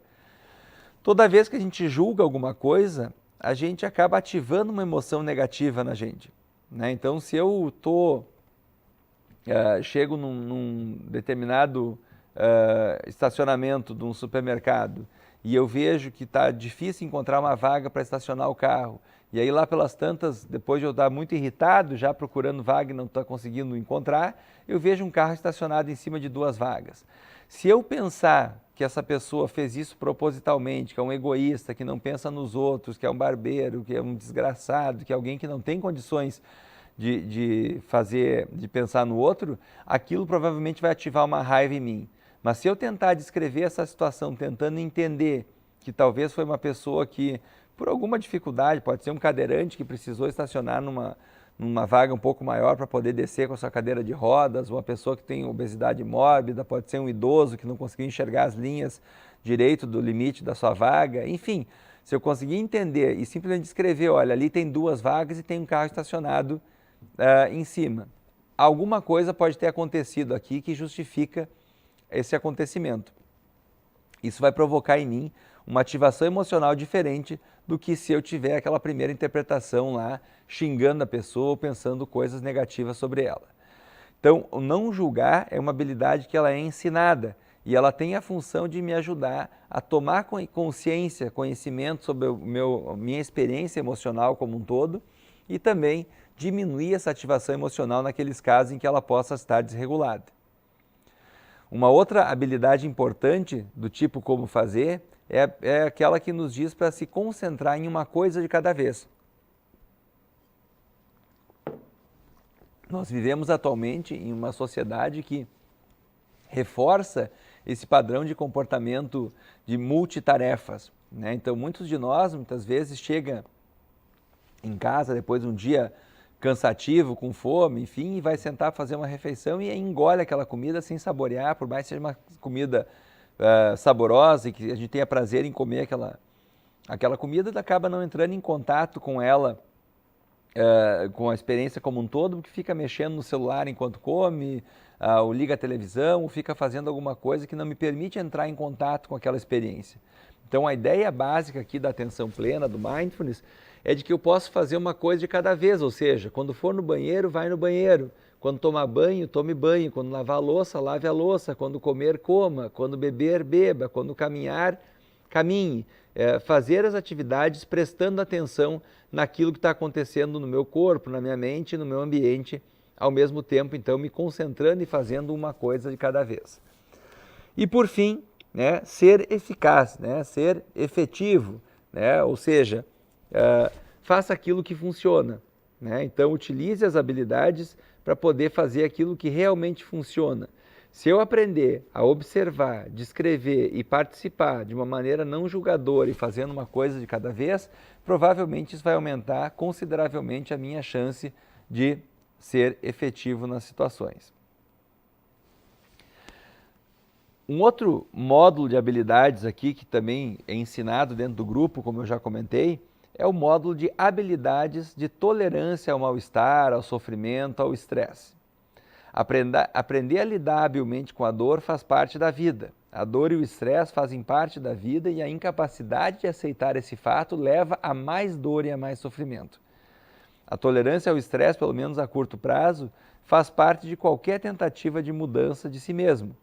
Toda vez que a gente julga alguma coisa, a gente acaba ativando uma emoção negativa na gente, né? Então, se eu chego num determinado estacionamento de um supermercado e eu vejo que está difícil encontrar uma vaga para estacionar o carro, e aí lá pelas tantas, depois de eu estar muito irritado, já procurando vaga e não estou conseguindo encontrar, eu vejo um carro estacionado em cima de 2 vagas. Se eu pensar que essa pessoa fez isso propositalmente, que é um egoísta, que não pensa nos outros, que é um barbeiro, que é um desgraçado, que é alguém que não tem condições de pensar no outro, aquilo provavelmente vai ativar uma raiva em mim. Mas se eu tentar descrever essa situação, tentando entender que talvez foi uma pessoa que, por alguma dificuldade, pode ser um cadeirante que precisou estacionar numa vaga um pouco maior para poder descer com a sua cadeira de rodas, uma pessoa que tem obesidade mórbida, pode ser um idoso que não conseguiu enxergar as linhas direito do limite da sua vaga, enfim, se eu conseguir entender e simplesmente descrever, olha, ali tem 2 vagas e tem um carro estacionado em cima, alguma coisa pode ter acontecido aqui que justifica esse acontecimento. Isso vai provocar em mim uma ativação emocional diferente do que se eu tiver aquela primeira interpretação lá, xingando a pessoa ou pensando coisas negativas sobre ela. Então, o não julgar é uma habilidade que ela é ensinada e ela tem a função de me ajudar a tomar consciência, conhecimento sobre minha experiência emocional como um todo e também diminuir essa ativação emocional naqueles casos em que ela possa estar desregulada. Uma outra habilidade importante do tipo como fazer é aquela que nos diz para se concentrar em uma coisa de cada vez. Nós vivemos atualmente em uma sociedade que reforça esse padrão de comportamento de multitarefas, né? Então, muitos de nós, muitas vezes, chega em casa depois de um dia cansativo, com fome, enfim, e vai sentar fazer uma refeição e engole aquela comida sem saborear, por mais que seja uma comida saborosa e que a gente tenha prazer em comer aquela comida, acaba não entrando em contato com ela, com a experiência como um todo, porque fica mexendo no celular enquanto come, ou liga a televisão, ou fica fazendo alguma coisa que não me permite entrar em contato com aquela experiência. Então, a ideia básica aqui da atenção plena, do mindfulness, é de que eu posso fazer uma coisa de cada vez, ou seja, quando for no banheiro, vai no banheiro, quando tomar banho, tome banho, quando lavar a louça, lave a louça, quando comer, coma, quando beber, beba, quando caminhar, caminhe. Fazer as atividades prestando atenção naquilo que está acontecendo no meu corpo, na minha mente, no meu ambiente, ao mesmo tempo, então, me concentrando e fazendo uma coisa de cada vez. E, por fim, né, ser eficaz, né, ser efetivo, né, ou seja, faça aquilo que funciona, né? Então, utilize as habilidades para poder fazer aquilo que realmente funciona. Se eu aprender a observar, descrever e participar de uma maneira não julgadora e fazendo uma coisa de cada vez, provavelmente isso vai aumentar consideravelmente a minha chance de ser efetivo nas situações. Um outro módulo de habilidades aqui, que também é ensinado dentro do grupo, como eu já comentei, é o módulo de habilidades de tolerância ao mal-estar, ao sofrimento, ao estresse. Aprender a lidar habilmente com a dor faz parte da vida. A dor e o estresse fazem parte da vida e a incapacidade de aceitar esse fato leva a mais dor e a mais sofrimento. A tolerância ao estresse, pelo menos a curto prazo, faz parte de qualquer tentativa de mudança de si mesmo.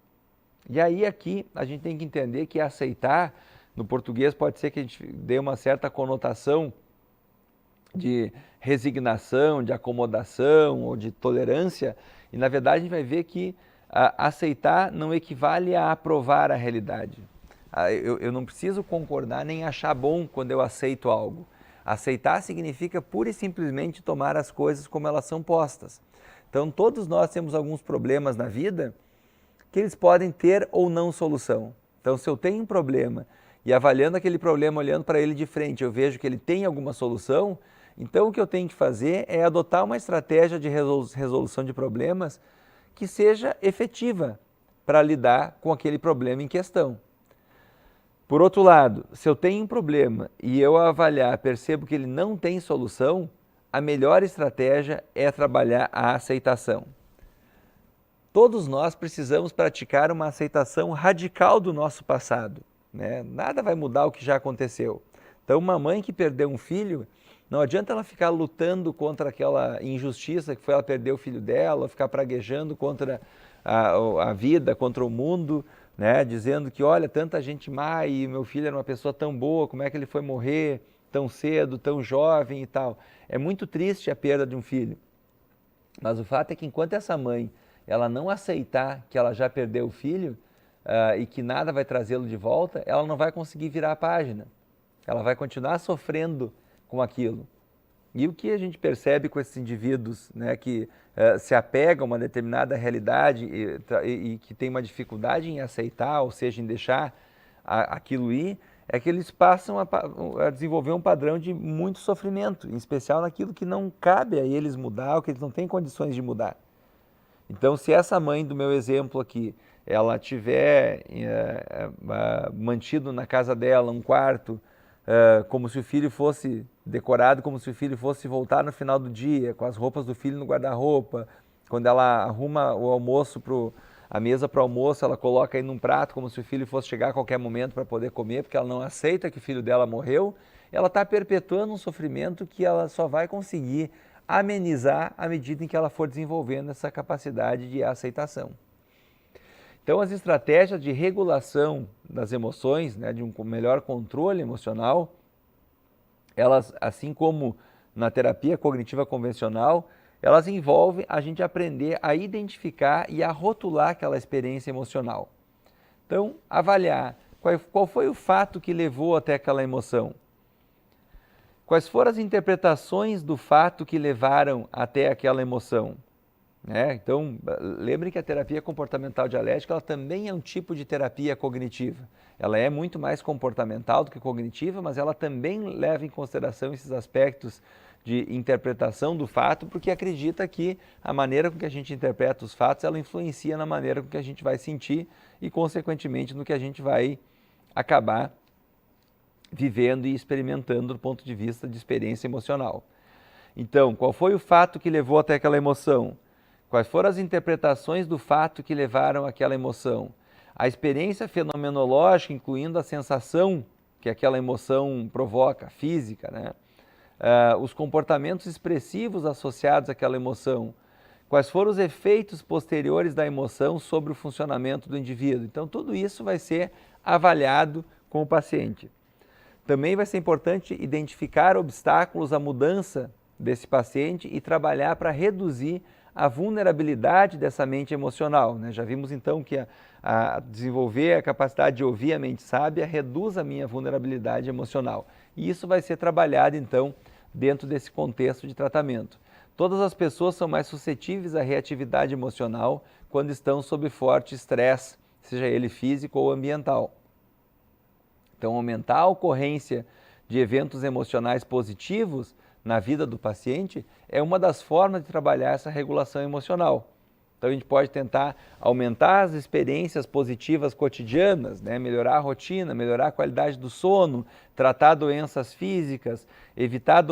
E aí aqui a gente tem que entender que aceitar, no português pode ser que a gente dê uma certa conotação de resignação, de acomodação ou de tolerância, e na verdade a gente vai ver que aceitar não equivale a aprovar a realidade. Eu não preciso concordar nem achar bom quando eu aceito algo. Aceitar significa pura e simplesmente tomar as coisas como elas são postas. Então todos nós temos alguns problemas na vida que eles podem ter ou não solução. Então se eu tenho um problema e avaliando aquele problema, olhando para ele de frente, eu vejo que ele tem alguma solução, então o que eu tenho que fazer é adotar uma estratégia de resolução de problemas que seja efetiva para lidar com aquele problema em questão. Por outro lado, se eu tenho um problema e eu avaliar, percebo que ele não tem solução, a melhor estratégia é trabalhar a aceitação. Todos nós precisamos praticar uma aceitação radical do nosso passado, né? Nada vai mudar o que já aconteceu. Então, uma mãe que perdeu um filho, não adianta ela ficar lutando contra aquela injustiça que foi ela perder o filho dela, ou ficar praguejando contra a vida, contra o mundo, né? Dizendo que, olha, tanta gente má e meu filho era uma pessoa tão boa, como é que ele foi morrer tão cedo, tão jovem e tal. É muito triste a perda de um filho. Mas o fato é que enquanto essa mãe ela não aceitar que ela já perdeu o filho e que nada vai trazê-lo de volta, ela não vai conseguir virar a página. Ela vai continuar sofrendo com aquilo. E o que a gente percebe com esses indivíduos, né, que se apegam a uma determinada realidade e que tem uma dificuldade em aceitar, ou seja, em deixar aquilo ir, é que eles passam a desenvolver um padrão de muito sofrimento, em especial naquilo que não cabe a eles mudar, ou que eles não têm condições de mudar. Então, se essa mãe do meu exemplo aqui, ela tiver mantido na casa dela um quarto, como se o filho fosse decorado, como se o filho fosse voltar no final do dia, com as roupas do filho no guarda-roupa, quando ela arruma o almoço, a mesa para o almoço, ela coloca aí num prato, como se o filho fosse chegar a qualquer momento para poder comer, porque ela não aceita que o filho dela morreu, ela está perpetuando um sofrimento que ela só vai conseguir amenizar à medida em que ela for desenvolvendo essa capacidade de aceitação. Então, as estratégias de regulação das emoções, né, de um melhor controle emocional, elas, assim como na terapia cognitiva convencional, elas envolvem a gente aprender a identificar e a rotular aquela experiência emocional. Então, avaliar qual foi o fato que levou até aquela emoção. Quais foram as interpretações do fato que levaram até aquela emoção? Então, lembre que a terapia comportamental dialética ela também é um tipo de terapia cognitiva. Ela é muito mais comportamental do que cognitiva, mas ela também leva em consideração esses aspectos de interpretação do fato, porque acredita que a maneira com que a gente interpreta os fatos, ela influencia na maneira com que a gente vai sentir e, consequentemente, no que a gente vai acabar vivendo e experimentando do ponto de vista de experiência emocional. Então, qual foi o fato que levou até aquela emoção? Quais foram as interpretações do fato que levaram àquela emoção? A experiência fenomenológica, incluindo a sensação que aquela emoção provoca, física, né? Os comportamentos expressivos associados àquela emoção. Quais foram os efeitos posteriores da emoção sobre o funcionamento do indivíduo? Então, tudo isso vai ser avaliado com o paciente. Também vai ser importante identificar obstáculos à mudança desse paciente e trabalhar para reduzir a vulnerabilidade dessa mente emocional. Né? Já vimos então que a desenvolver a capacidade de ouvir a mente sábia reduz a minha vulnerabilidade emocional. E isso vai ser trabalhado então dentro desse contexto de tratamento. Todas as pessoas são mais suscetíveis à reatividade emocional quando estão sob forte estresse, seja ele físico ou ambiental. Então, aumentar a ocorrência de eventos emocionais positivos na vida do paciente é uma das formas de trabalhar essa regulação emocional. Então, a gente pode tentar aumentar as experiências positivas cotidianas, né? Melhorar a rotina, melhorar a qualidade do sono, tratar doenças físicas, evitar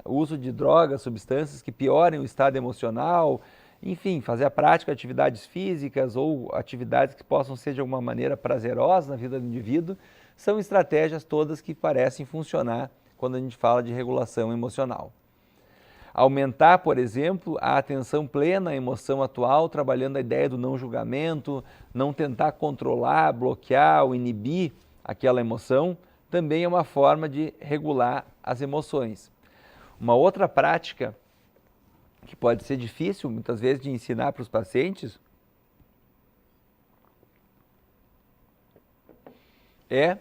uso de drogas, substâncias que piorem o estado emocional, enfim, fazer a prática de atividades físicas ou atividades que possam ser de alguma maneira prazerosas na vida do indivíduo, são estratégias todas que parecem funcionar quando a gente fala de regulação emocional. Aumentar, por exemplo, a atenção plena à emoção atual, trabalhando a ideia do não julgamento, não tentar controlar, bloquear ou inibir aquela emoção, também é uma forma de regular as emoções. Uma outra prática que pode ser difícil, muitas vezes, de ensinar para os pacientes, é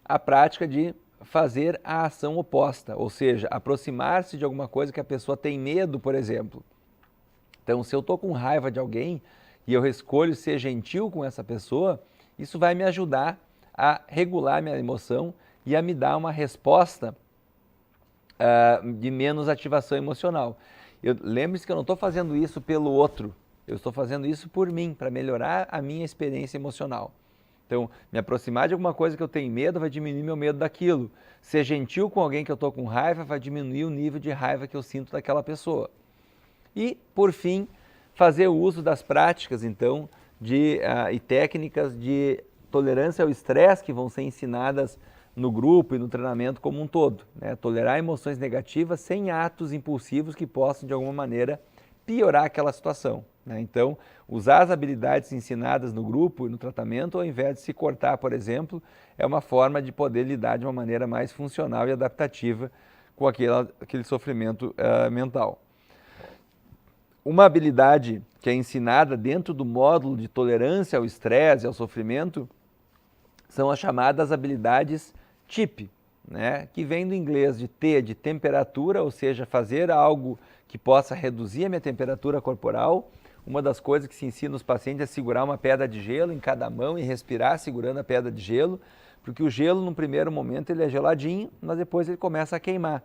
a prática de fazer a ação oposta, ou seja, aproximar-se de alguma coisa que a pessoa tem medo, por exemplo. Então, se eu estou com raiva de alguém e eu escolho ser gentil com essa pessoa, isso vai me ajudar a regular minha emoção e a me dar uma resposta de menos ativação emocional. Lembre-se que eu não estou fazendo isso pelo outro, eu estou fazendo isso por mim, para melhorar a minha experiência emocional. Então, me aproximar de alguma coisa que eu tenho medo vai diminuir meu medo daquilo. Ser gentil com alguém que eu estou com raiva vai diminuir o nível de raiva que eu sinto daquela pessoa. E, por fim, fazer o uso das práticas, então, e técnicas de tolerância ao estresse que vão ser ensinadas no grupo e no treinamento como um todo. Né? Tolerar emoções negativas sem atos impulsivos que possam, de alguma maneira, piorar aquela situação. Né? Então, usar as habilidades ensinadas no grupo e no tratamento, ao invés de se cortar, por exemplo, é uma forma de poder lidar de uma maneira mais funcional e adaptativa com aquele sofrimento mental. Uma habilidade que é ensinada dentro do módulo de tolerância ao estresse e ao sofrimento são as chamadas habilidades TIP, né? Que vem do inglês de T, de temperatura, ou seja, fazer algo que possa reduzir a minha temperatura corporal. Uma das coisas que se ensina os pacientes é segurar uma pedra de gelo em cada mão e respirar segurando a pedra de gelo, porque o gelo, no primeiro momento, ele é geladinho, mas depois ele começa a queimar.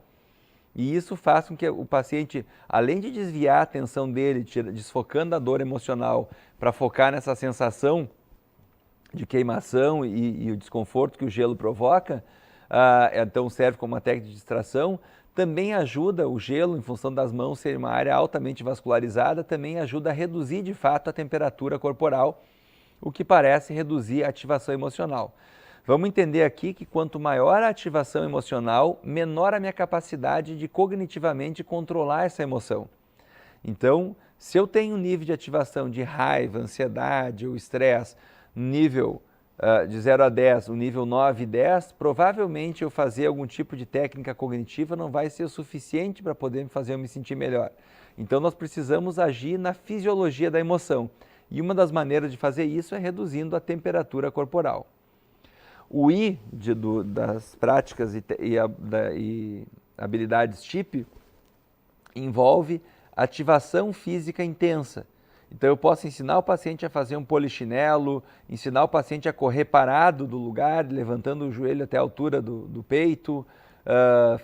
E isso faz com que o paciente, além de desviar a atenção dele, desfocando a dor emocional para focar nessa sensação de queimação e o desconforto que o gelo provoca, então serve como uma técnica de distração, também ajuda o gelo, em função das mãos ser uma área altamente vascularizada, também ajuda a reduzir de fato a temperatura corporal, o que parece reduzir a ativação emocional. Vamos entender aqui que quanto maior a ativação emocional, menor a minha capacidade de cognitivamente controlar essa emoção. Então, se eu tenho um nível de ativação de raiva, ansiedade ou estresse, nível de 0 a 10, o nível 9 e 10, provavelmente eu fazer algum tipo de técnica cognitiva não vai ser o suficiente para poder fazer eu me sentir melhor. Então nós precisamos agir na fisiologia da emoção. E uma das maneiras de fazer isso é reduzindo a temperatura corporal. O I das práticas e habilidades TIP envolve ativação física intensa. Então eu posso ensinar o paciente a fazer um polichinelo, ensinar o paciente a correr parado do lugar, levantando o joelho até a altura do peito,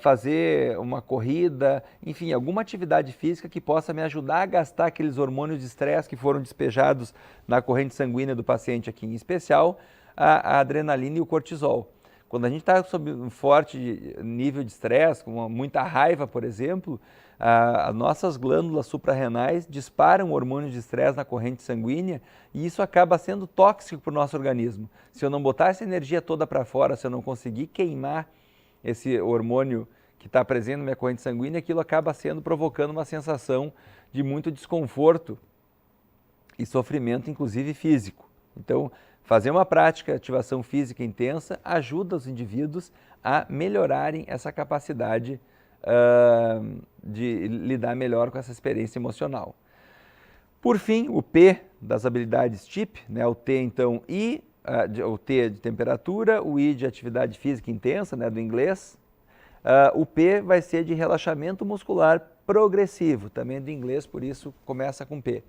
fazer uma corrida, enfim, alguma atividade física que possa me ajudar a gastar aqueles hormônios de estresse que foram despejados na corrente sanguínea do paciente aqui, em especial a adrenalina e o cortisol. Quando a gente está sob um forte nível de estresse, com muita raiva, por exemplo, as nossas glândulas suprarrenais disparam hormônios de estresse na corrente sanguínea e isso acaba sendo tóxico para o nosso organismo. Se eu não botar essa energia toda para fora, se eu não conseguir queimar esse hormônio que está presente na minha corrente sanguínea, aquilo acaba provocando uma sensação de muito desconforto e sofrimento, inclusive físico. Então, fazer uma prática de ativação física intensa ajuda os indivíduos a melhorarem essa capacidade de lidar melhor com essa experiência emocional. Por fim, o P das habilidades TIP, né, o T então o T de temperatura, o I de atividade física intensa, né, do inglês. O P vai ser de relaxamento muscular progressivo, também do inglês, por isso começa com P.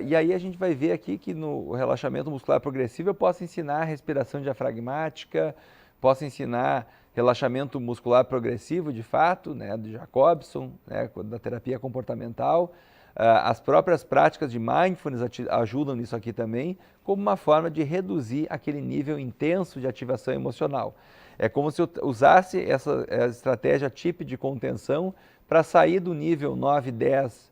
E aí a gente vai ver aqui que no relaxamento muscular progressivo eu posso ensinar respiração diafragmática, posso ensinar relaxamento muscular progressivo de fato, né, do Jacobson, né, da terapia comportamental. As próprias práticas de mindfulness ajudam nisso aqui também, como uma forma de reduzir aquele nível intenso de ativação emocional. É como se eu usasse essa estratégia TIP de contenção para sair do nível 9, 10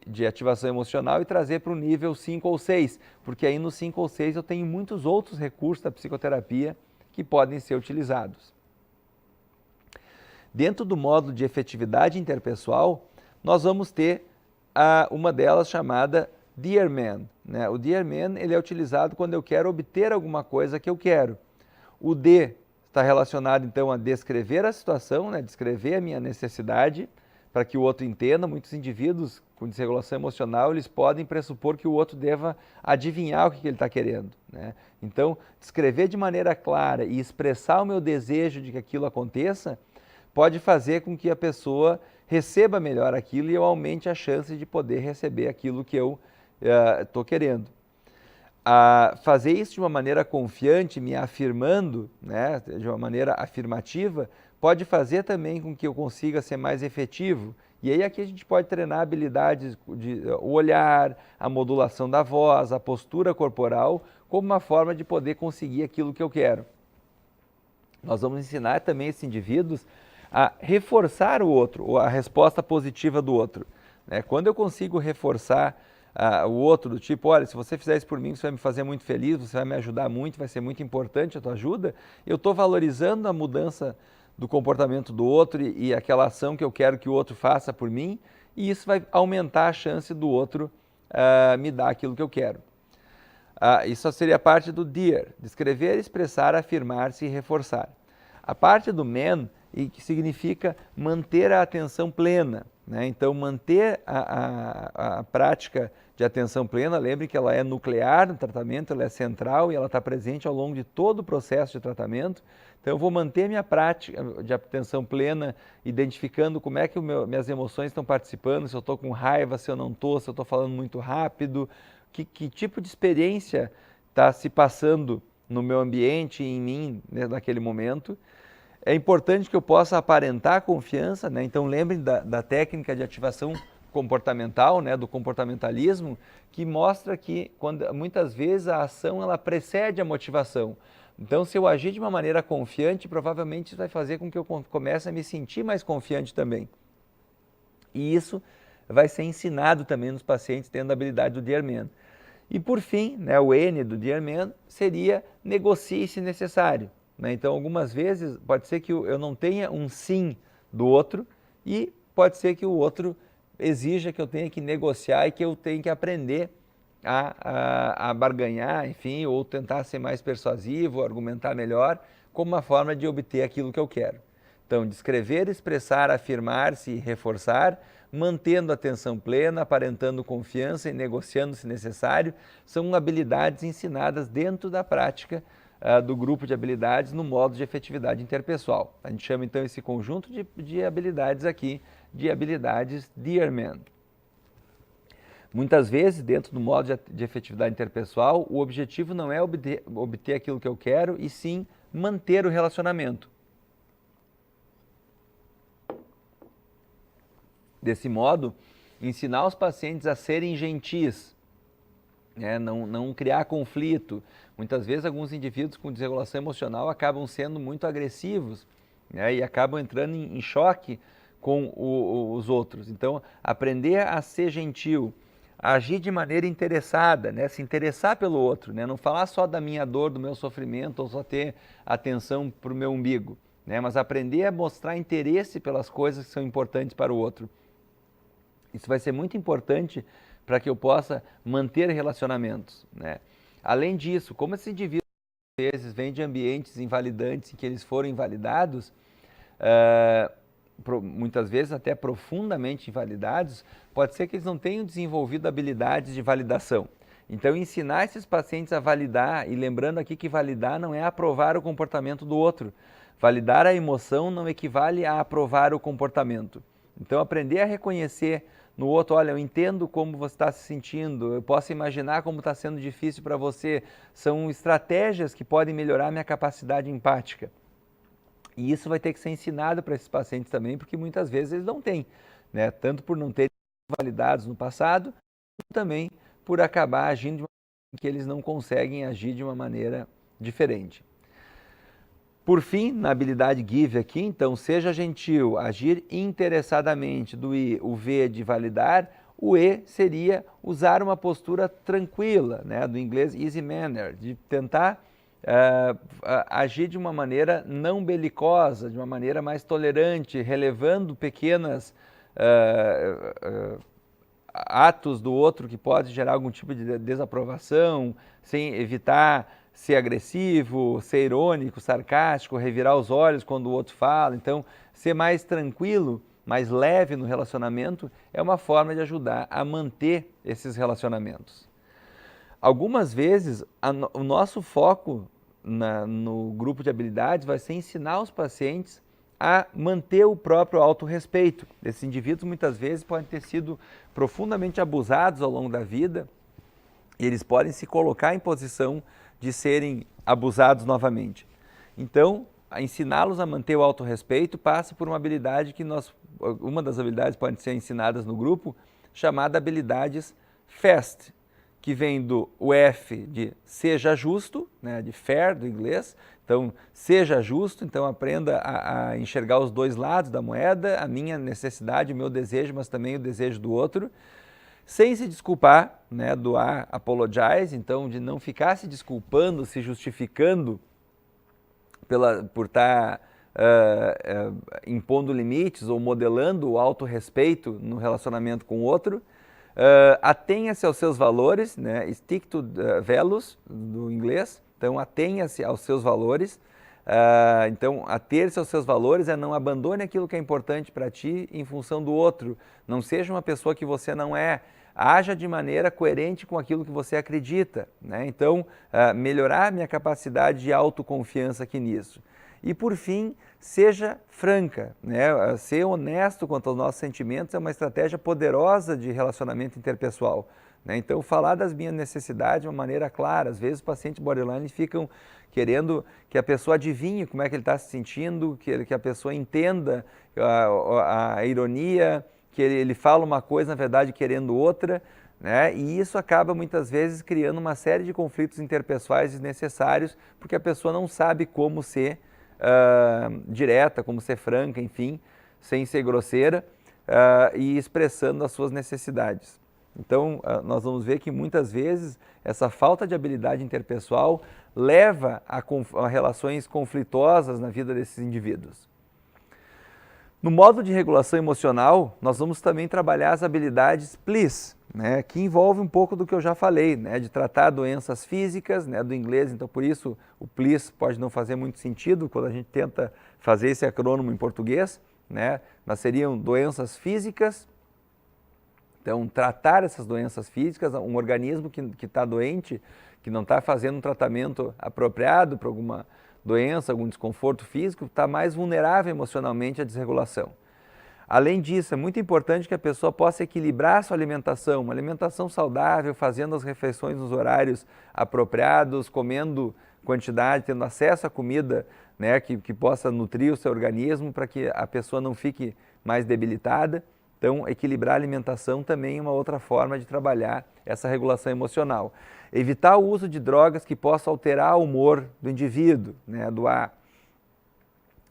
de ativação emocional e trazer para o nível 5 ou 6, porque aí no 5 ou 6 eu tenho muitos outros recursos da psicoterapia que podem ser utilizados. Dentro do módulo de efetividade interpessoal, nós vamos ter uma delas chamada Dear Man, né? O Dear Man ele é utilizado quando eu quero obter alguma coisa que eu quero. O D está relacionado então a descrever a situação, né? Descrever a minha necessidade para que o outro entenda. Muitos indivíduos com desregulação emocional eles podem pressupor que o outro deva adivinhar o que ele está querendo, né? Então, descrever de maneira clara e expressar o meu desejo de que aquilo aconteça pode fazer com que a pessoa receba melhor aquilo e eu aumente a chance de poder receber aquilo que eu estou querendo. Fazer isso de uma maneira confiante, me afirmando, né, de uma maneira afirmativa, pode fazer também com que eu consiga ser mais efetivo. E aí aqui a gente pode treinar habilidades de o olhar, a modulação da voz, a postura corporal, como uma forma de poder conseguir aquilo que eu quero. Nós vamos ensinar também esses indivíduos a reforçar o outro, ou a resposta positiva do outro, né? Quando eu consigo reforçar o outro do tipo, olha, se você fizer isso por mim, você vai me fazer muito feliz, você vai me ajudar muito, vai ser muito importante a tua ajuda, eu estou valorizando a mudança do comportamento do outro e aquela ação que eu quero que o outro faça por mim, e isso vai aumentar a chance do outro me dar aquilo que eu quero. Isso seria a parte do Dear, descrever, expressar, afirmar-se e reforçar. A parte do Man, que significa manter a atenção plena, né? Então, manter a prática de atenção plena, lembre que ela é nuclear no tratamento, ela é central e ela está presente ao longo de todo o processo de tratamento. Então, eu vou manter minha prática de atenção plena, identificando como é que minhas emoções estão participando, se eu estou com raiva, se eu não estou, se eu estou falando muito rápido, que tipo de experiência está se passando no meu ambiente e em mim, né, naquele momento. É importante que eu possa aparentar confiança, né? Então lembrem da técnica de ativação comportamental, né? Do comportamentalismo, que mostra que muitas vezes a ação ela precede a motivação. Então se eu agir de uma maneira confiante, provavelmente isso vai fazer com que eu comece a me sentir mais confiante também. E isso vai ser ensinado também nos pacientes tendo a habilidade do Dear Man. E por fim, né, o N do Dear Man seria negocie se necessário. Então, algumas vezes, pode ser que eu não tenha um sim do outro e pode ser que o outro exija que eu tenha que negociar e que eu tenha que aprender a barganhar, enfim, ou tentar ser mais persuasivo, argumentar melhor, como uma forma de obter aquilo que eu quero. Então, descrever, expressar, afirmar-se e reforçar, mantendo a atenção plena, aparentando confiança e negociando se necessário, são habilidades ensinadas dentro da prática do grupo de habilidades no modo de efetividade interpessoal. A gente chama então esse conjunto de habilidades aqui de habilidades Dearman. Muitas vezes, dentro do modo de efetividade interpessoal, o objetivo não é obter aquilo que eu quero, e sim manter o relacionamento. Desse modo, ensinar os pacientes a serem gentis, né? Não criar conflito. Muitas vezes, alguns indivíduos com desregulação emocional acabam sendo muito agressivos, né? E acabam entrando em choque com os outros. Então, aprender a ser gentil, agir de maneira interessada, né? Se interessar pelo outro, né? Não falar só da minha dor, do meu sofrimento, ou só ter atenção para o meu umbigo, né? Mas aprender a mostrar interesse pelas coisas que são importantes para o outro. Isso vai ser muito importante para que eu possa manter relacionamentos, né? Além disso, como esses indivíduos às vezes vêm de ambientes invalidantes em que eles foram invalidados, muitas vezes até profundamente invalidados, pode ser que eles não tenham desenvolvido habilidades de validação. Então, ensinar esses pacientes a validar, e lembrando aqui que validar não é aprovar o comportamento do outro. Validar a emoção não equivale a aprovar o comportamento. Então, aprender a reconhecer no outro, olha, eu entendo como você está se sentindo, eu posso imaginar como está sendo difícil para você, são estratégias que podem melhorar minha capacidade empática. E isso vai ter que ser ensinado para esses pacientes também, porque muitas vezes eles não têm, né? Tanto por não terem validados no passado, como também por acabar agindo de uma maneira que eles não conseguem agir de uma maneira diferente. Por fim, na habilidade Give aqui, então, seja gentil, agir interessadamente, do I, o V de validar, o E seria usar uma postura tranquila, né? Do inglês easy manner, de tentar agir de uma maneira não belicosa, de uma maneira mais tolerante, relevando pequenas atos do outro que pode gerar algum tipo de desaprovação, sem evitar ser agressivo, ser irônico, sarcástico, revirar os olhos quando o outro fala. Então, ser mais tranquilo, mais leve no relacionamento é uma forma de ajudar a manter esses relacionamentos. Algumas vezes, o nosso foco no grupo de habilidades vai ser ensinar os pacientes a manter o próprio autorrespeito. Esses indivíduos muitas vezes podem ter sido profundamente abusados ao longo da vida e eles podem se colocar em posição de serem abusados novamente. Então, ensiná-los a manter o autorrespeito passa por uma habilidade que uma das habilidades pode ser ensinadas no grupo, chamada habilidades FAST, que vem do F de seja justo, né, de fair do inglês. Então, seja justo, então aprenda a enxergar os dois lados da moeda, a minha necessidade, o meu desejo, mas também o desejo do outro, sem se desculpar, né, do A, apologize, então de não ficar se desculpando, se justificando por estar impondo limites ou modelando o autorrespeito no relacionamento com o outro. Atenha-se aos seus valores, né? Stick to values, do inglês. Então, atenha-se aos seus valores. Então, ater-se aos seus valores é não abandone aquilo que é importante para ti em função do outro. Não seja uma pessoa que você não é. Haja de maneira coerente com aquilo que você acredita, né? Então, melhorar minha capacidade de autoconfiança aqui nisso. E, por fim, seja franca, né? Ser honesto quanto aos nossos sentimentos é uma estratégia poderosa de relacionamento interpessoal, né? Então, falar das minhas necessidades de uma maneira clara. Às vezes, os pacientes borderline ficam querendo que a pessoa adivinhe como é que ele está se sentindo, que a pessoa entenda a ironia, que ele fala uma coisa, na verdade, querendo outra, né? E isso acaba, muitas vezes, criando uma série de conflitos interpessoais desnecessários, porque a pessoa não sabe como ser direta, como ser franca, enfim, sem ser grosseira e expressando as suas necessidades. Então, nós vamos ver que muitas vezes essa falta de habilidade interpessoal leva a relações conflituosas na vida desses indivíduos. No modo de regulação emocional, nós vamos também trabalhar as habilidades PLIS, né, que envolve um pouco do que eu já falei, né, de tratar doenças físicas, né, do inglês, então por isso o PLIS pode não fazer muito sentido quando a gente tenta fazer esse acrônimo em português, né, mas seriam doenças físicas. Então, tratar essas doenças físicas, um organismo que está doente, que não está fazendo um tratamento apropriado para alguma doença, algum desconforto físico, está mais vulnerável emocionalmente à desregulação. Além disso, é muito importante que a pessoa possa equilibrar a sua alimentação, uma alimentação saudável, fazendo as refeições nos horários apropriados, comendo quantidade, tendo acesso à comida, né, que possa nutrir o seu organismo para que a pessoa não fique mais debilitada. Então, equilibrar a alimentação também é uma outra forma de trabalhar essa regulação emocional. Evitar o uso de drogas que possam alterar o humor do indivíduo, né, do A.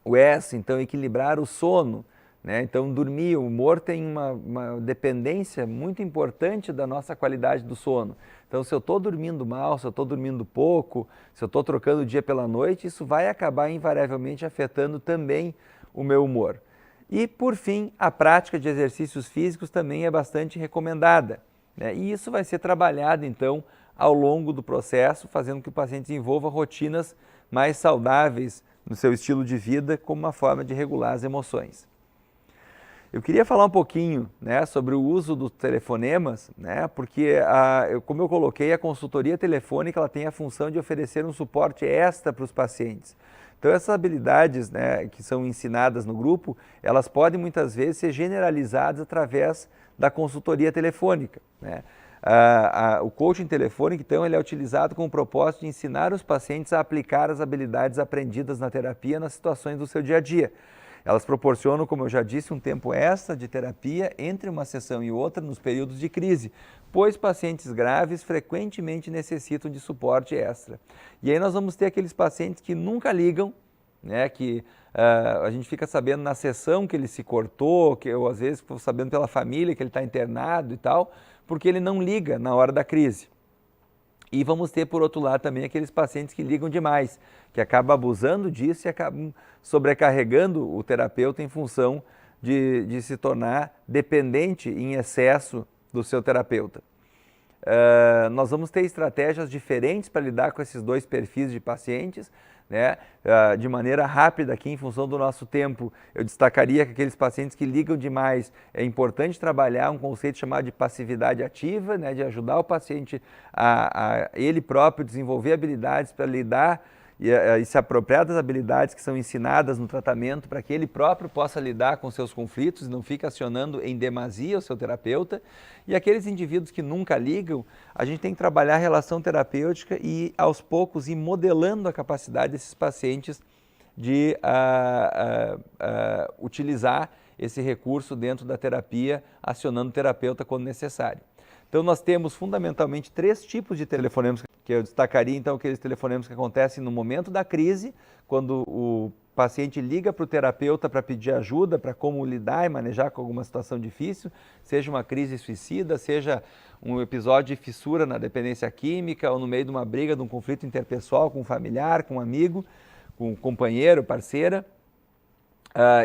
O S, então, equilibrar o sono, né? Então, dormir, o humor tem uma dependência muito importante da nossa qualidade do sono. Então, se eu estou dormindo mal, se eu estou dormindo pouco, se eu estou trocando o dia pela noite, isso vai acabar invariavelmente afetando também o meu humor. E, por fim, a prática de exercícios físicos também é bastante recomendada, né? E isso vai ser trabalhado, então, ao longo do processo, fazendo que o paciente desenvolva rotinas mais saudáveis no seu estilo de vida, como uma forma de regular as emoções. Eu queria falar um pouquinho, né, sobre o uso dos telefonemas, né, porque, como eu coloquei, a consultoria telefônica ela tem a função de oferecer um suporte extra para os pacientes. Então, essas habilidades, né, que são ensinadas no grupo, elas podem muitas vezes ser generalizadas através da consultoria telefônica, né? O coaching telefônico, então, ele é utilizado com o propósito de ensinar os pacientes a aplicar as habilidades aprendidas na terapia nas situações do seu dia a dia. Elas proporcionam, como eu já disse, um tempo extra de terapia entre uma sessão e outra nos períodos de crise, pois pacientes graves frequentemente necessitam de suporte extra. E aí nós vamos ter aqueles pacientes que nunca ligam, né, que a gente fica sabendo na sessão que ele se cortou, que eu às vezes estou sabendo pela família que ele está internado e tal, porque ele não liga na hora da crise. E vamos ter, por outro lado, também aqueles pacientes que ligam demais, que acabam abusando disso e acabam sobrecarregando o terapeuta em função de se tornar dependente em excesso do seu terapeuta. Nós vamos ter estratégias diferentes para lidar com esses dois perfis de pacientes, né? De maneira rápida aqui, em função do nosso tempo, eu destacaria que aqueles pacientes que ligam demais, é importante trabalhar um conceito chamado de passividade ativa, né? De ajudar o paciente a ele próprio desenvolver habilidades para lidar e se apropriar das habilidades que são ensinadas no tratamento para que ele próprio possa lidar com seus conflitos e não fique acionando em demasia o seu terapeuta. E aqueles indivíduos que nunca ligam, a gente tem que trabalhar a relação terapêutica e, aos poucos, ir modelando a capacidade desses pacientes de utilizar esse recurso dentro da terapia, acionando o terapeuta quando necessário. Então, nós temos fundamentalmente 3 tipos de telefonemas que eu destacaria, então, aqueles telefonemas que acontecem no momento da crise, quando o paciente liga para o terapeuta para pedir ajuda, para como lidar e manejar com alguma situação difícil, seja uma crise suicida, seja um episódio de fissura na dependência química ou no meio de uma briga, de um conflito interpessoal com um familiar, com um amigo, com um companheiro, parceira.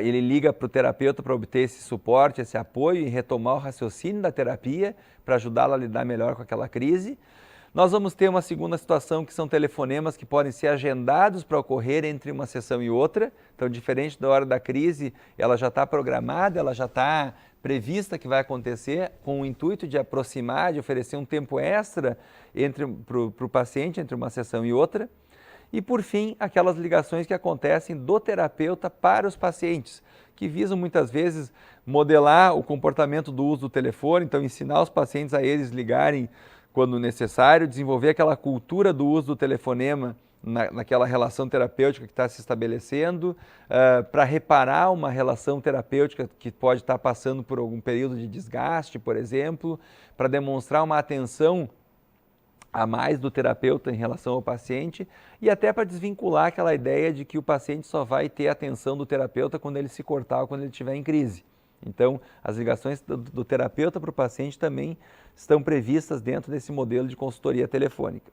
Ele liga para o terapeuta para obter esse suporte, esse apoio e retomar o raciocínio da terapia para ajudá-lo a lidar melhor com aquela crise. Nós vamos ter uma segunda situação que são telefonemas que podem ser agendados para ocorrer entre uma sessão e outra. Então, diferente da hora da crise, ela já está programada, ela já está prevista que vai acontecer com o intuito de aproximar, de oferecer um tempo extra para o paciente entre uma sessão e outra. E, por fim, aquelas ligações que acontecem do terapeuta para os pacientes, que visam muitas vezes modelar o comportamento do uso do telefone, então ensinar os pacientes a eles ligarem quando necessário, desenvolver aquela cultura do uso do telefonema naquela relação terapêutica que está se estabelecendo, para reparar uma relação terapêutica que pode estar passando por algum período de desgaste, por exemplo, para demonstrar uma atenção a mais do terapeuta em relação ao paciente e até para desvincular aquela ideia de que o paciente só vai ter atenção do terapeuta quando ele se cortar ou quando ele estiver em crise. Então, as ligações do terapeuta para o paciente também estão previstas dentro desse modelo de consultoria telefônica.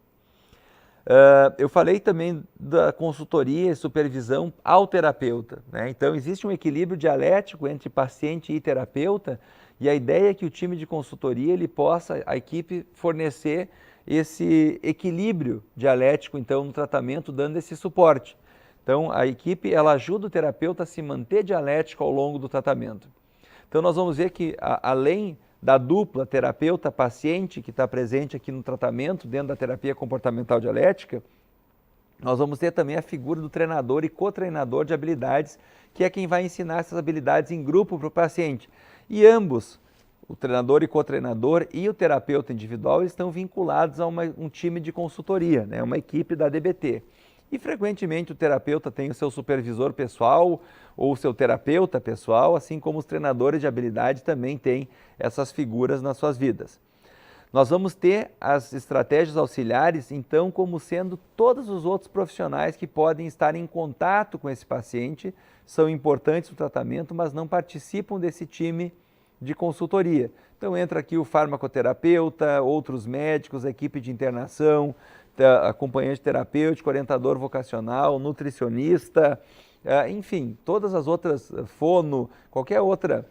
Eu falei também da consultoria e supervisão ao terapeuta, né? Então, existe um equilíbrio dialético entre paciente e terapeuta, e a ideia é que o time de consultoria ele possa, a equipe, fornecer esse equilíbrio dialético, então, no tratamento, dando esse suporte. Então, a equipe ela ajuda o terapeuta a se manter dialético ao longo do tratamento. Então, nós vamos ver que, além da dupla terapeuta-paciente que está presente aqui no tratamento, dentro da terapia comportamental dialética, nós vamos ter também a figura do treinador e co-treinador de habilidades, que é quem vai ensinar essas habilidades em grupo para o paciente. E ambos, o treinador e co-treinador e o terapeuta individual, estão vinculados a um time de consultoria, né? Uma equipe da DBT. E frequentemente o terapeuta tem o seu supervisor pessoal ou o seu terapeuta pessoal, assim como os treinadores de habilidade também têm essas figuras nas suas vidas. Nós vamos ter as estratégias auxiliares, então, como sendo todos os outros profissionais que podem estar em contato com esse paciente, são importantes no tratamento, mas não participam desse time de consultoria. Então entra aqui o farmacoterapeuta, outros médicos, a equipe de internação, acompanhante terapêutico, orientador vocacional, nutricionista, enfim, todas as outras, fono, qualquer outra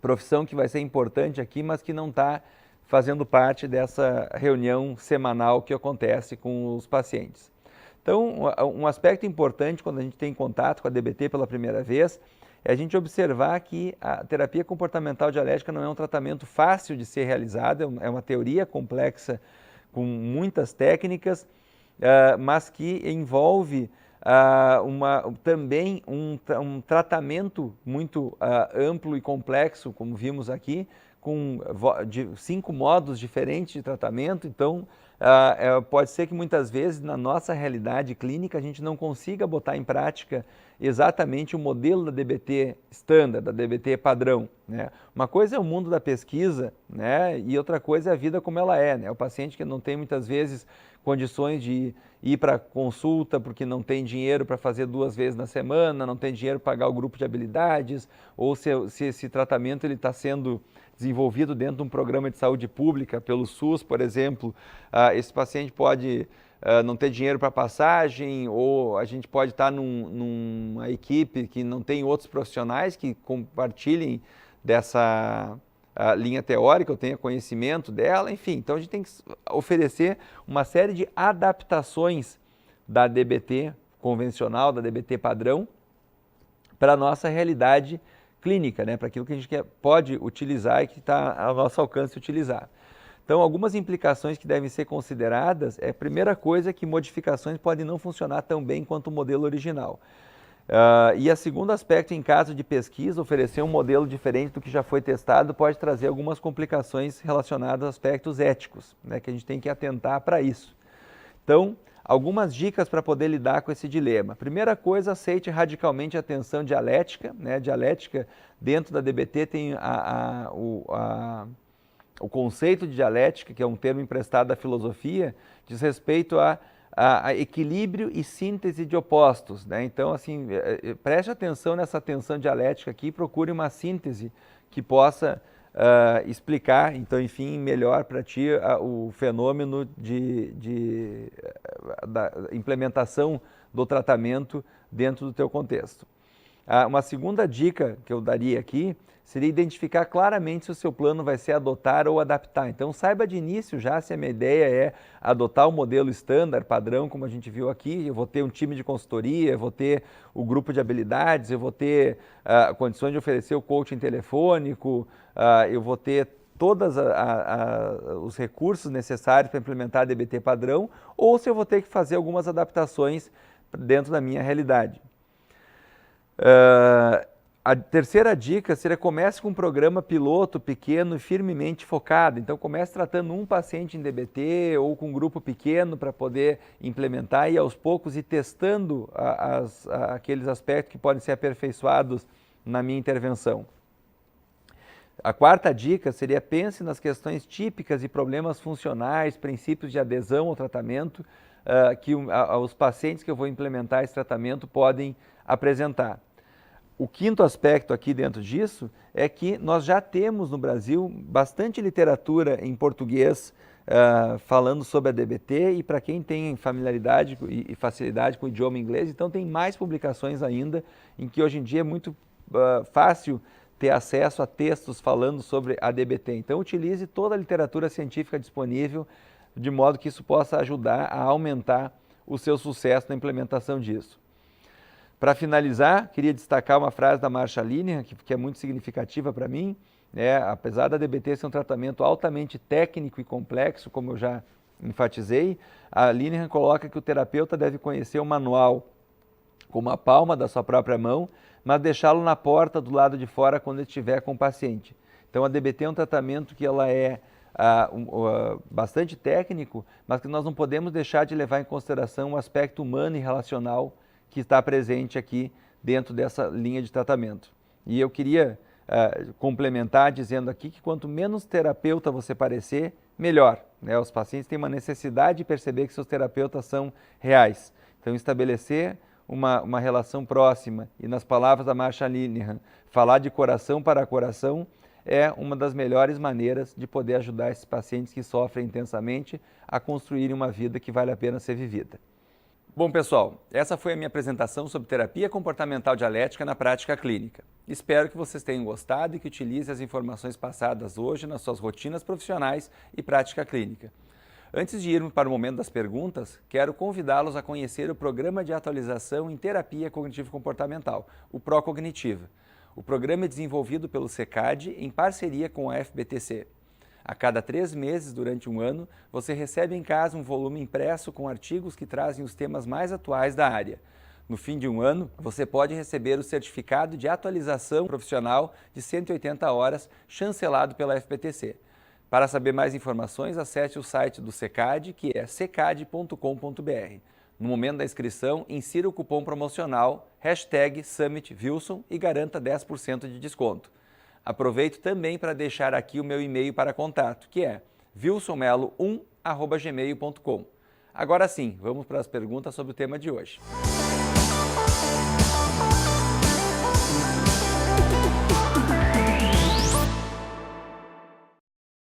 profissão que vai ser importante aqui, mas que não está fazendo parte dessa reunião semanal que acontece com os pacientes. Então, um aspecto importante quando a gente tem contato com a DBT pela primeira vez é a gente observar que a terapia comportamental dialética não é um tratamento fácil de ser realizado, é uma teoria complexa com muitas técnicas, mas que envolve também um tratamento muito amplo e complexo, como vimos aqui, com 5 modos diferentes de tratamento. Então, pode ser que muitas vezes na nossa realidade clínica a gente não consiga botar em prática exatamente o modelo da DBT standard, da DBT padrão, né? Uma coisa é o mundo da pesquisa, né? E outra coisa é a vida como ela é, né? O paciente que não tem muitas vezes condições de ir para consulta porque não tem dinheiro para fazer 2 vezes na semana, não tem dinheiro para pagar o grupo de habilidades, ou se esse tratamento está sendo desenvolvido dentro de um programa de saúde pública, pelo SUS, por exemplo, esse paciente pode não ter dinheiro para passagem, ou a gente pode estar numa equipe que não tem outros profissionais que compartilhem dessa linha teórica, eu tenha conhecimento dela, enfim. Então a gente tem que oferecer uma série de adaptações da DBT convencional, da DBT padrão, para a nossa realidade clínica, né? Para aquilo que a gente pode utilizar e que está ao nosso alcance utilizar. Então, algumas implicações que devem ser consideradas a primeira coisa é que modificações podem não funcionar tão bem quanto o modelo original. E a segundo aspecto, em caso de pesquisa, oferecer um modelo diferente do que já foi testado pode trazer algumas complicações relacionadas a aspectos éticos, né, que a gente tem que atentar para isso. Então, algumas dicas para poder lidar com esse dilema. Primeira coisa, aceite radicalmente a tensão dialética, né? Dialética, dentro da DBT tem o conceito de dialética, que é um termo emprestado da filosofia, diz respeito a equilíbrio e síntese de opostos, né? Então, assim, preste atenção nessa tensão dialética aqui e procure uma síntese que possa explicar, então, enfim, melhor para ti o fenômeno da implementação do tratamento dentro do teu contexto. Uma segunda dica que eu daria aqui seria identificar claramente se o seu plano vai ser adotar ou adaptar. Então, saiba de início já se a minha ideia é adotar o modelo estándar, padrão, como a gente viu aqui. Eu vou ter um time de consultoria, eu vou ter o grupo de habilidades, eu vou ter condições de oferecer o coaching telefônico, eu vou ter todos os recursos necessários para implementar a DBT padrão, ou se eu vou ter que fazer algumas adaptações dentro da minha realidade. A terceira dica seria comece com um programa piloto pequeno e firmemente focado. Então comece tratando um paciente em DBT ou com um grupo pequeno para poder implementar e aos poucos ir testando aqueles aspectos que podem ser aperfeiçoados na minha intervenção. A quarta dica seria pense nas questões típicas e problemas funcionais, princípios de adesão ao tratamento que os pacientes que eu vou implementar esse tratamento podem apresentar. O quinto aspecto aqui dentro disso é que nós já temos no Brasil bastante literatura em português falando sobre a DBT, e para quem tem familiaridade e facilidade com o idioma inglês, então tem mais publicações ainda, em que hoje em dia é muito fácil ter acesso a textos falando sobre a DBT. Então utilize toda a literatura científica disponível, de modo que isso possa ajudar a aumentar o seu sucesso na implementação disso. Para finalizar, queria destacar uma frase da Marsha Linehan, que é muito significativa para mim. Apesar da DBT ser um tratamento altamente técnico e complexo, como eu já enfatizei, a Linehan coloca que o terapeuta deve conhecer o manual como a palma da sua própria mão, mas deixá-lo na porta do lado de fora quando ele estiver com o paciente. Então a DBT é um tratamento que ela é bastante técnico, mas que nós não podemos deixar de levar em consideração o aspecto humano e relacional que está presente aqui dentro dessa linha de tratamento. E eu queria complementar dizendo aqui que quanto menos terapeuta você parecer, melhor. Os pacientes têm uma necessidade de perceber que seus terapeutas são reais. Então estabelecer uma relação próxima e, nas palavras da Marsha Linehan, falar de coração para coração é uma das melhores maneiras de poder ajudar esses pacientes que sofrem intensamente a construírem uma vida que vale a pena ser vivida. Bom, pessoal, essa foi a minha apresentação sobre terapia comportamental dialética na prática clínica. Espero que vocês tenham gostado e que utilizem as informações passadas hoje nas suas rotinas profissionais e prática clínica. Antes de irmos para o momento das perguntas, quero convidá-los a conhecer o Programa de Atualização em Terapia Cognitivo-Comportamental, o Procognitiva. O programa é desenvolvido pelo SECAD em parceria com a FBTC. A cada 3 meses, durante um ano, você recebe em casa um volume impresso com artigos que trazem os temas mais atuais da área. No fim de um ano, você pode receber o certificado de atualização profissional de 180 horas, chancelado pela FBTC. Para saber mais informações, acesse o site do SECAD, que é secad.com.br. No momento da inscrição, insira o cupom promocional #SummitWilson e garanta 10% de desconto. Aproveito também para deixar aqui o meu e-mail para contato, que é wilsonmelo1@gmail.com. Agora sim, vamos para as perguntas sobre o tema de hoje.